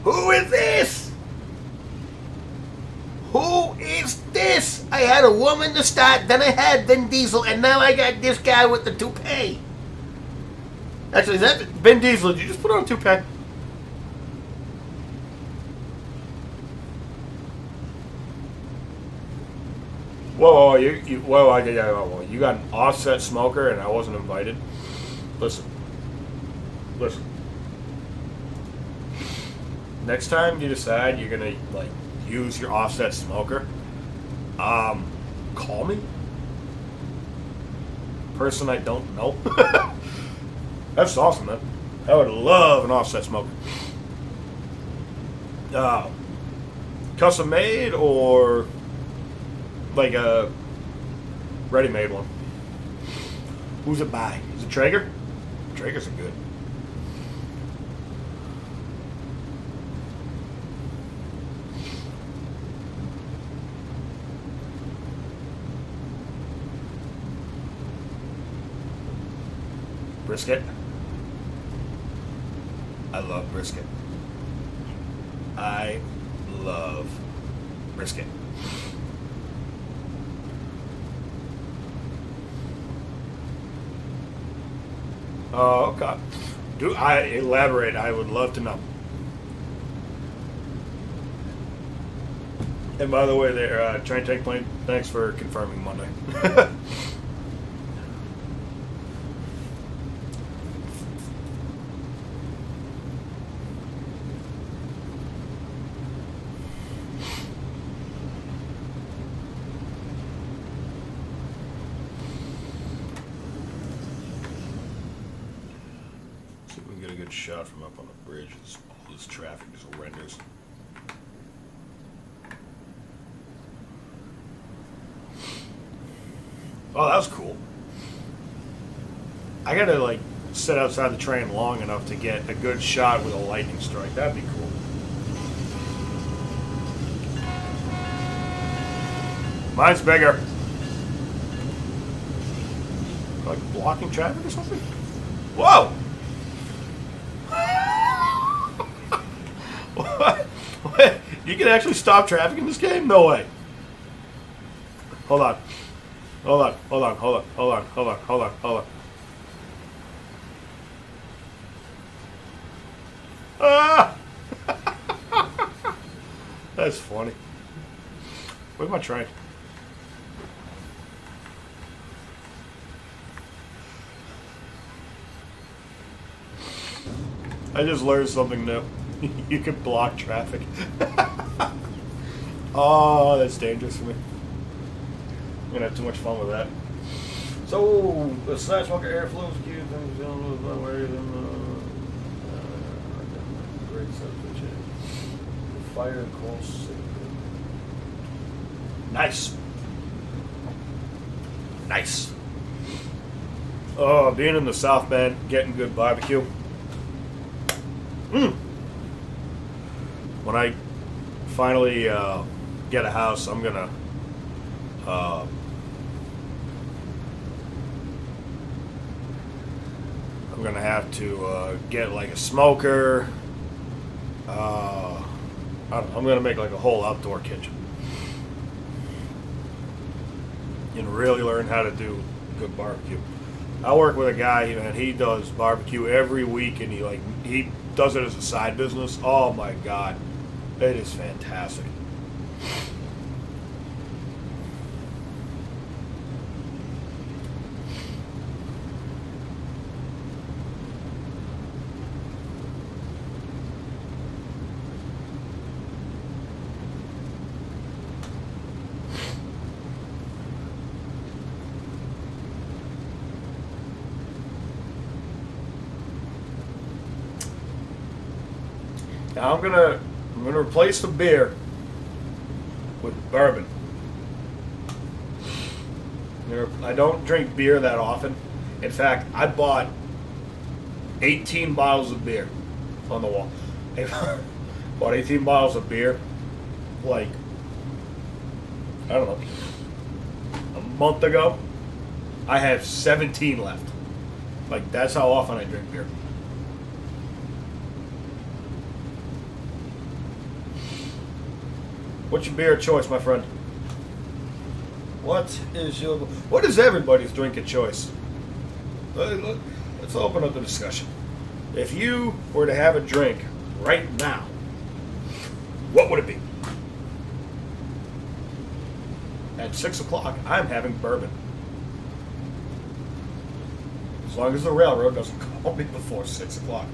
Who is this? Who is this? I had a woman to start, then I had Vin Diesel, and now I got this guy with the toupee. Actually, is that Vin Diesel? Did you just put on a toupee? Whoa, whoa, you got an offset smoker and I wasn't invited? Listen. Next time you decide you're gonna like use your offset smoker, call me. Person I don't know. That's awesome, man. I would love an offset smoker. Custom made or like a ready-made one? Who's it by? Is it Traeger? Traegers are good. Brisket. I love brisket. I love brisket. Oh, okay. Do I elaborate? I would love to know. And by the way, there, Train Take Plane, thanks for confirming Monday. Shot from up on the bridge. All this traffic just horrendous. Oh, that was cool. I gotta like sit outside the train long enough to get a good shot with a lightning strike. That'd be cool. Mine's bigger. Like blocking traffic or something? Whoa! What? You can actually stop traffic in this game? No way. Hold on. Ah! That's funny. Where's my train? I just learned something new. You can block traffic. Oh, that's dangerous for me. I'm gonna have too much fun with that. So, the side smoker air flows cube things no way than great substitution. Fire course. Nice. Nice. Oh, being in the South Bend, getting good barbecue. When I finally get a house, I'm gonna have to get like a smoker. I don't know, I'm gonna make like a whole outdoor kitchen and really learn how to do good barbecue. I work with a guy, and he does barbecue every week, and he does it as a side business. Oh my God, it is fantastic. Now I'm gonna replace the beer with bourbon. I don't drink beer that often. In fact, I bought 18 bottles of beer on the wall. Bought 18 bottles of beer, like, I don't know, a month ago. I have 17 left. Like, that's how often I drink beer. What's your beer of choice, my friend? What is everybody's drink of choice? Let's open up the discussion. If you were to have a drink right now, what would it be? At 6 o'clock, I'm having bourbon. As long as the railroad doesn't call me before 6 o'clock.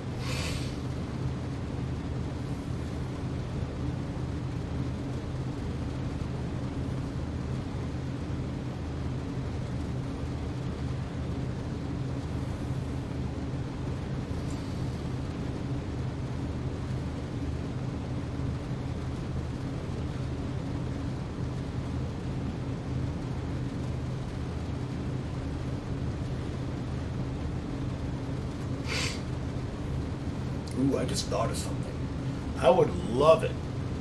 Ooh, I just thought of something. I would love it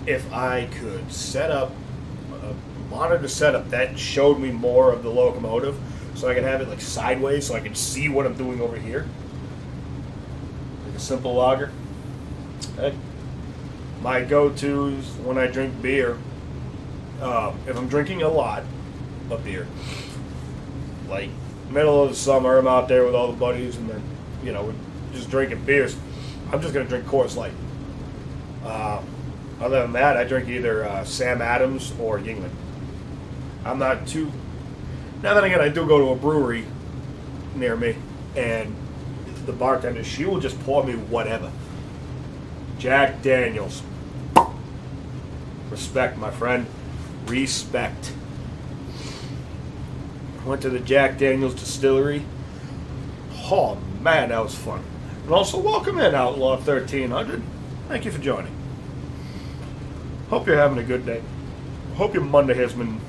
if I could set up a monitor setup that showed me more of the locomotive, so I could have it like sideways, so I could see what I'm doing over here. Like a simple logger. My go-tos when I drink beer, if I'm drinking a lot of beer, like middle of the summer, I'm out there with all the buddies, and then we're just drinking beers. I'm just going to drink Coors Light. Other than that, I drink either Sam Adams or Yuengling. I'm not too... Now then again, I do go to a brewery near me, and the bartender, she will just pour me whatever. Jack Daniels. Respect, my friend. Respect. Went to the Jack Daniels distillery. Oh, man, that was fun. And also, welcome in, Outlaw 1300. Thank you for joining. Hope you're having a good day. Hope your Monday has been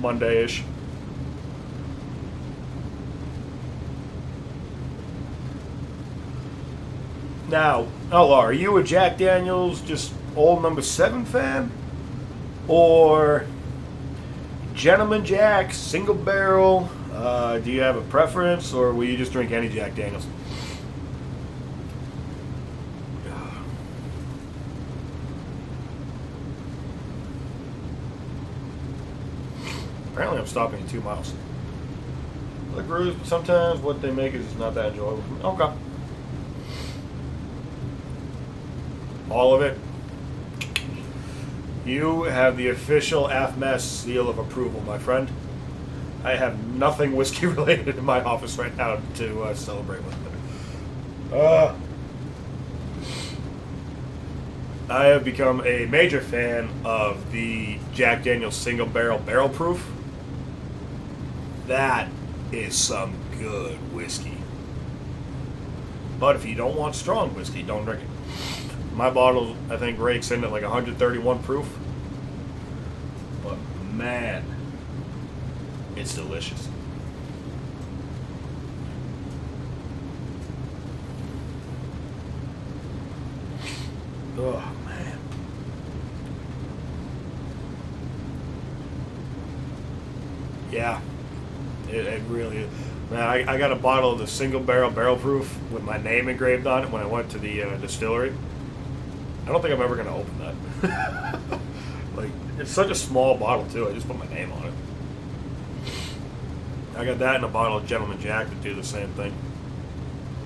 Monday-ish. Now, Outlaw, are you a Jack Daniels just old number 7 fan? Or Gentleman Jack, single barrel? Do you have a preference, or will you just drink any Jack Daniels? Apparently I'm stopping in 2 miles. The grooves, but sometimes what they make is not that enjoyable. Okay. All of it. You have the official AFMES seal of approval, my friend. I have nothing whiskey related in my office right now to celebrate with. I have become a major fan of the Jack Daniel's single barrel proof. That is some good whiskey. But if you don't want strong whiskey, don't drink it. My bottle, I think, rakes in at like 131 proof. But man, it's delicious. Oh, man. Yeah, it really is. Man, I got a bottle of the single barrel proof with my name engraved on it when I went to the distillery. I don't think I'm ever going to open that. Like, it's such a small bottle, too. I just put my name on it. I got that in a bottle of Gentleman Jack that do the same thing.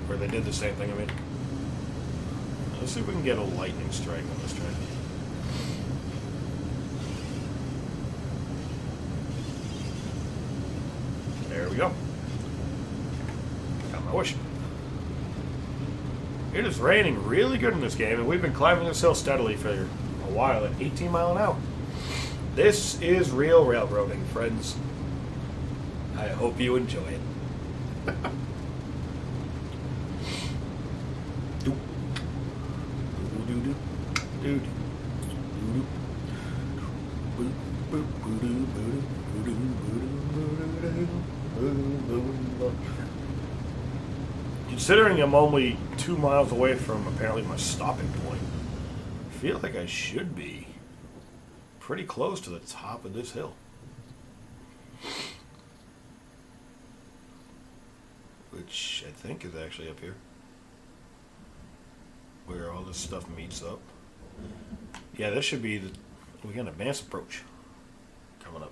Or they did the same thing, I mean. Let's see if we can get a lightning strike on this train. There we go. Got my wish. It is raining really good in this game, and we've been climbing this hill steadily for a while at 18 miles an hour. This is real railroading, friends. I hope you enjoy it. Considering I'm only 2 miles away from apparently my stopping point, I feel like I should be pretty close to the top of this hill. Which I think is actually up here, where all this stuff meets up. Yeah, this should be the... We got an advanced approach coming up.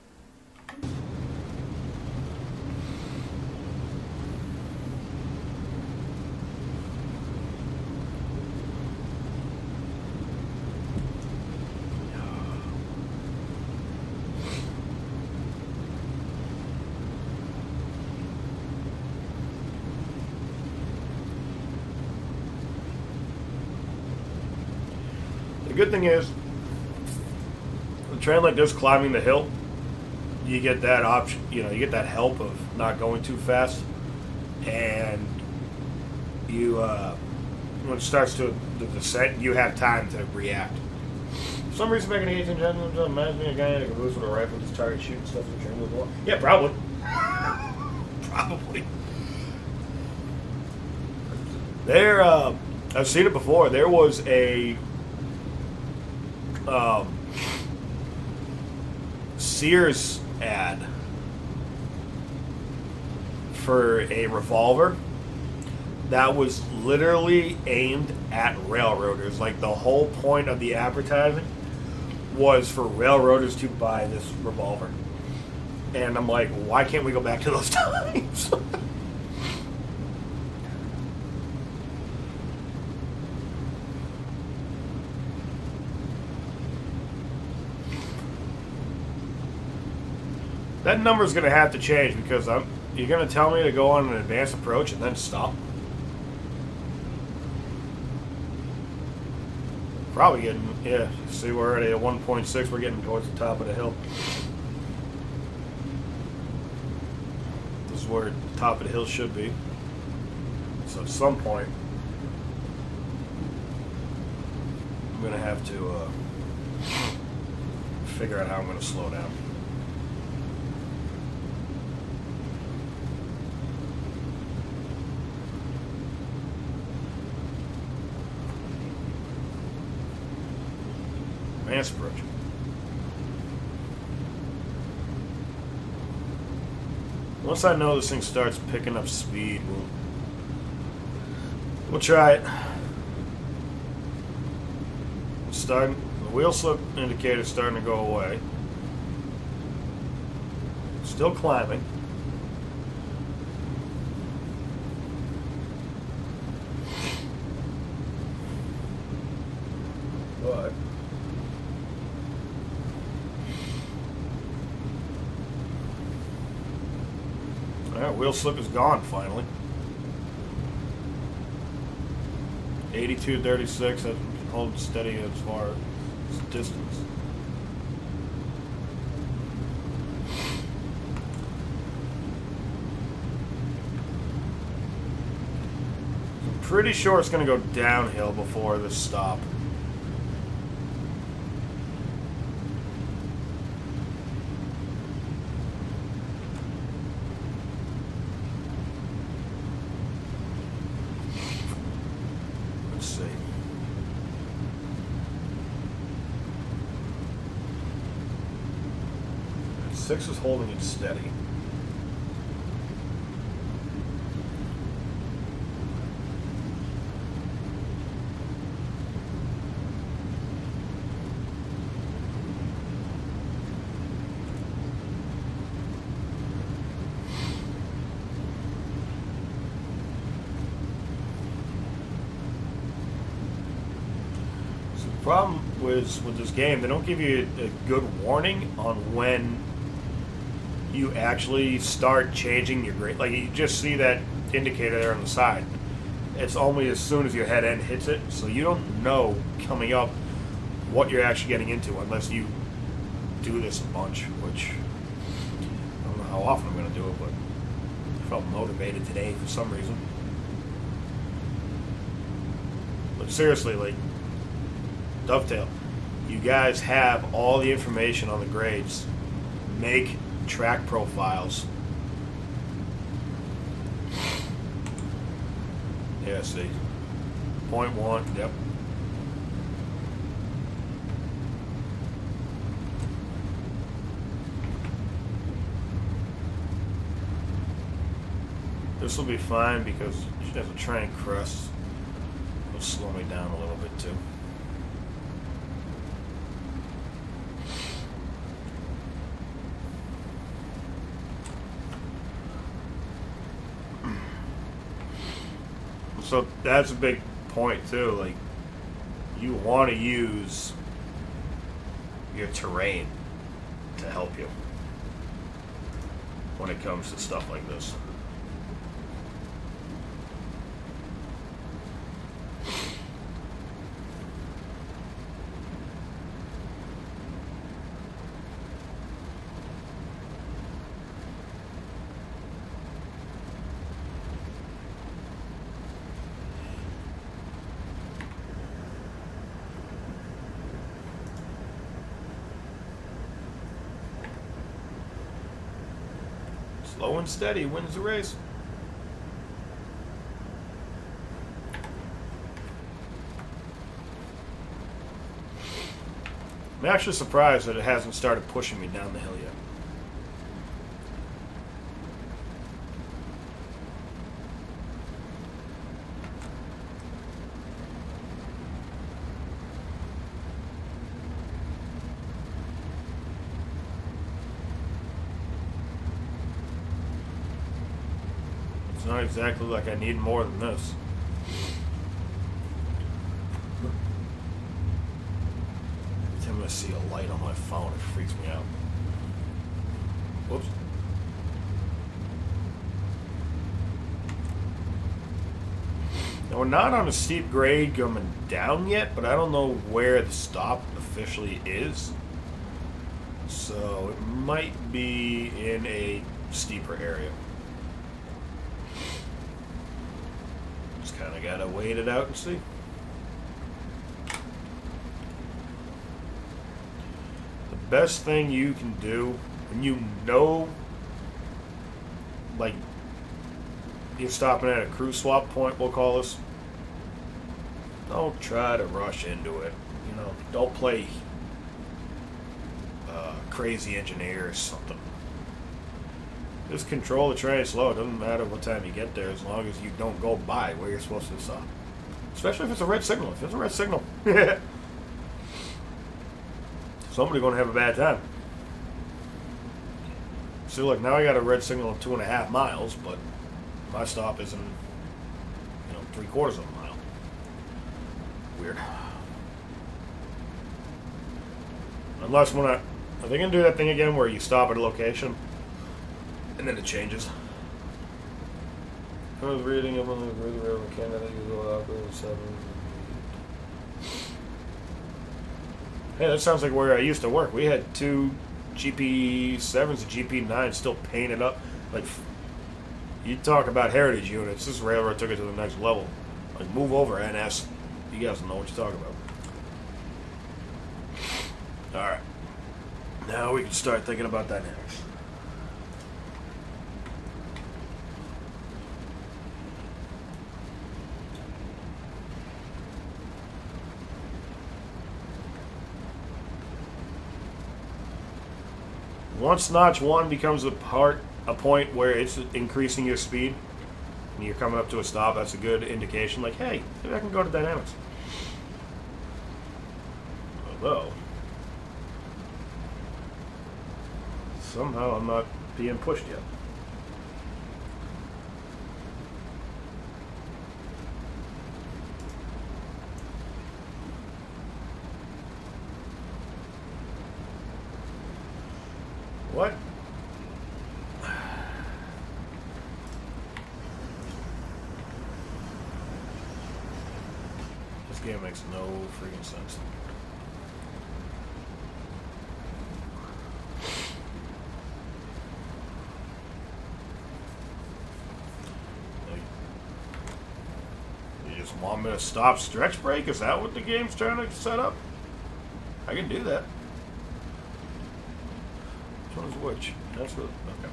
The good thing is, a train like this climbing the hill, you get that option, you know, you get that help of not going too fast, and you, when it starts to the descent, you have time to react. For some reason, back in the 1800s, it reminds me of a guy that goes with a rifle, just target shooting stuff in the train with a ball. Yeah, probably. Probably. There, I've seen it before. There was a Sears ad for a revolver that was literally aimed at railroaders. Like, the whole point of the advertising was for railroaders to buy this revolver. And I'm like, why can't we go back to those times? That number's going to have to change because you're going to tell me to go on an advanced approach and then stop? Probably getting, yeah, see we're already at 1.6, we're getting towards the top of the hill. This is where the top of the hill should be. So at some point, I'm going to have to figure out how I'm going to slow down. Advanced approach. Once I know this thing starts picking up speed, we'll try it. It's starting. The wheel slip indicator is starting to go away. Still climbing. But alright, wheel slip is gone finally. 82.36. hold steady as far as distance. I'm pretty sure it's going to go downhill before this stop. Let's see. 6 is holding it steady. The problem with this game, they don't give you a good warning on when you actually start changing your grade. Like, you just see that indicator there on the side. It's only as soon as your head end hits it, so you don't know coming up what you're actually getting into unless you do this a bunch, which I don't know how often I'm going to do it, but I felt motivated today for some reason. But seriously, like, Dovetail, you guys have all the information on the grades. Make track profiles. Yeah, see. 0.1, yep. This will be fine because as a train crests, it'll slow me down a little bit too. So that's a big point too. Like, you want to use your terrain to help you when it comes to stuff like this. Slow and steady wins the race. I'm actually surprised that it hasn't started pushing me down the hill yet. It's not exactly like I need more than this. Every time I see a light on my phone, it freaks me out. Whoops. Now, we're not on a steep grade coming down yet, but I don't know where the stop officially is. So it might be in a steeper area. Just kind of got to wait it out and see. The best thing you can do when you know, like, you're stopping at a crew swap point, we'll call this, don't try to rush into it. You know, don't play crazy engineer or something. Just control the train slow. It doesn't matter what time you get there as long as you don't go by where you're supposed to stop. Especially if it's a red signal. If it's a red signal, somebody's going to have a bad time. See, look, now I got a red signal of 2.5 miles, but my stop isn't, 3/4 of a mile. Weird. Unless when are they going to do that thing again where you stop at a location and then it changes? I was reading up on the railroad Canada. You go out there 7. Hey, that sounds like where I used to work. We had two GP7s and GP9s still painted up. Like, you talk about heritage units. This railroad took it to the next level. Like, move over, NS. You guys know what you're talking about. Alright. Now we can start thinking about dynamics. Once notch 1 becomes a point where it's increasing your speed and you're coming up to a stop, that's a good indication, like, hey, maybe I can go to dynamics. Although, somehow I'm not being pushed yet. What? This game makes no freaking sense. You just want me to stop stretch break? Is that what the game's trying to set up? I can do that. Which one's which? That's what. Okay.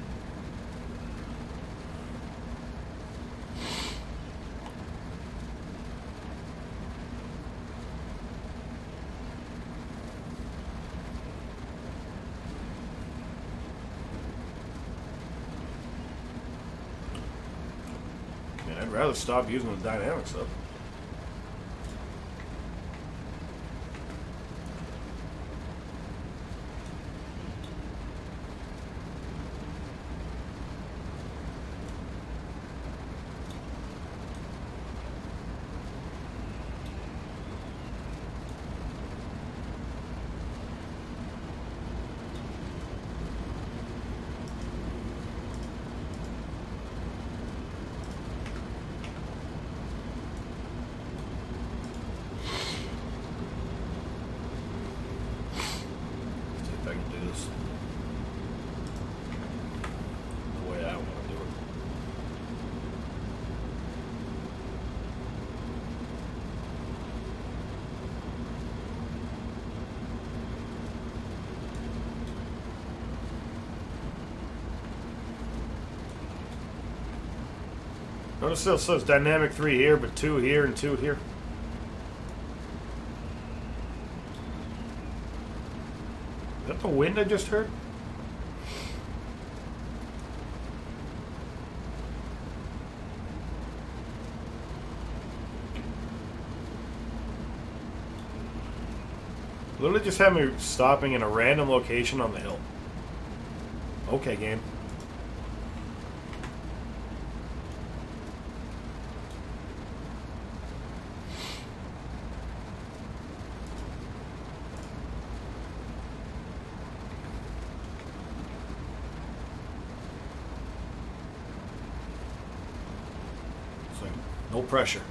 Man, I'd rather stop using the dynamic stuff. Notice it says dynamic 3 here, but 2 here and 2 here. Is that the wind I just heard? Literally just had me stopping in a random location on the hill. Okay, game. No pressure.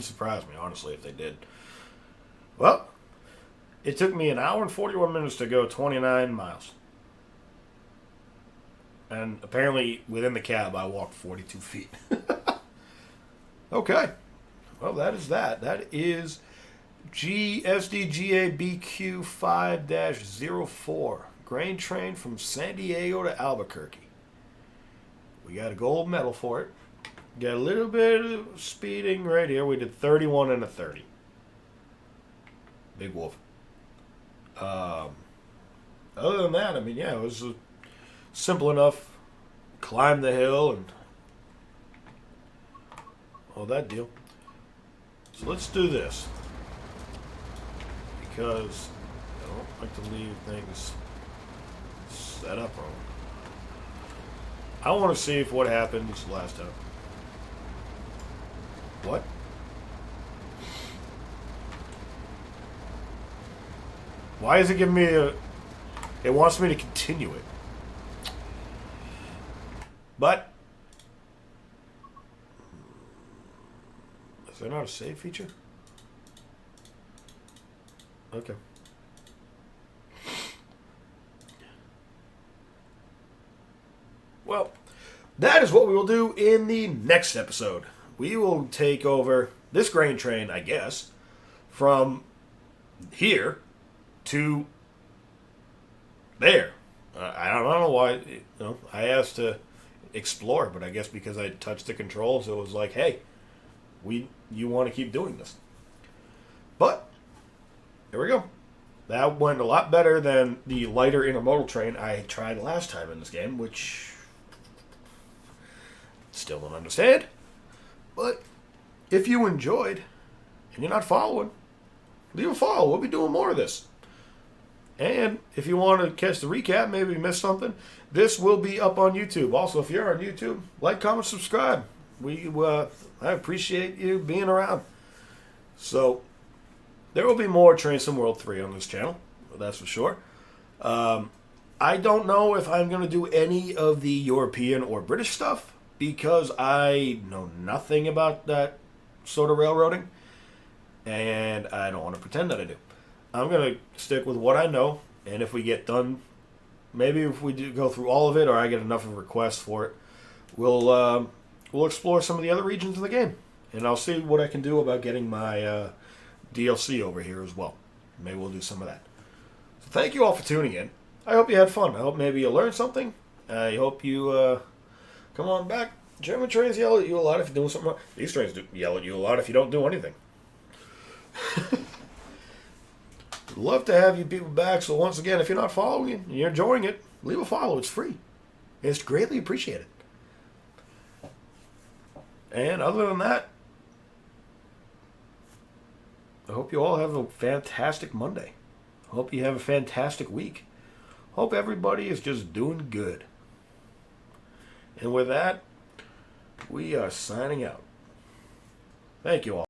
surprise me, honestly, if they did. Well, it took me 1 hour and 41 minutes to go 29 miles. And apparently, within the cab, I walked 42 feet. Okay. Well, that is that. That is G-SDGABQ5-04. Grain train from San Diego to Albuquerque. We got a gold medal for it. Got a little bit of speeding right here. We did 31 and a 30. Big wolf. Other than that, I mean, yeah, it was simple enough. Climb the hill and all that deal. So let's do this. Because I don't like to leave things set up wrong. I want to see if what happened last time. What? Why is it giving me a... It wants me to continue it. But... Is there not a save feature? Okay. Well, that is what we will do in the next episode. We will take over this grain train, I guess, from here to there. I don't know why. I asked to explore, but I guess because I touched the controls, it was like, hey, you want to keep doing this. But there we go. That went a lot better than the lighter intermodal train I tried last time in this game, which still don't understand. But if you enjoyed and you're not following, leave a follow. We'll be doing more of this. And if you want to catch the recap, maybe you missed something, this will be up on YouTube. Also, if you're on YouTube, like, comment, subscribe. I appreciate you being around. So there will be more Train Sim World 3 on this channel. That's for sure. I don't know if I'm going to do any of the European or British stuff because I know nothing about that sort of railroading. And I don't want to pretend that I do. I'm going to stick with what I know. And if we get done, maybe if we do go through all of it or I get enough of requests for it, we'll explore some of the other regions of the game. And I'll see what I can do about getting my DLC over here as well. Maybe we'll do some of that. So thank you all for tuning in. I hope you had fun. I hope maybe you learned something. I hope you come on back. German trains yell at you a lot if you're doing something wrong. These trains do yell at you a lot if you don't do anything. Love to have you people back. So once again, if you're not following it and you're enjoying it, leave a follow. It's free. It's greatly appreciated. And other than that, I hope you all have a fantastic Monday. I hope you have a fantastic week. Hope everybody is just doing good. And with that, we are signing out. Thank you all.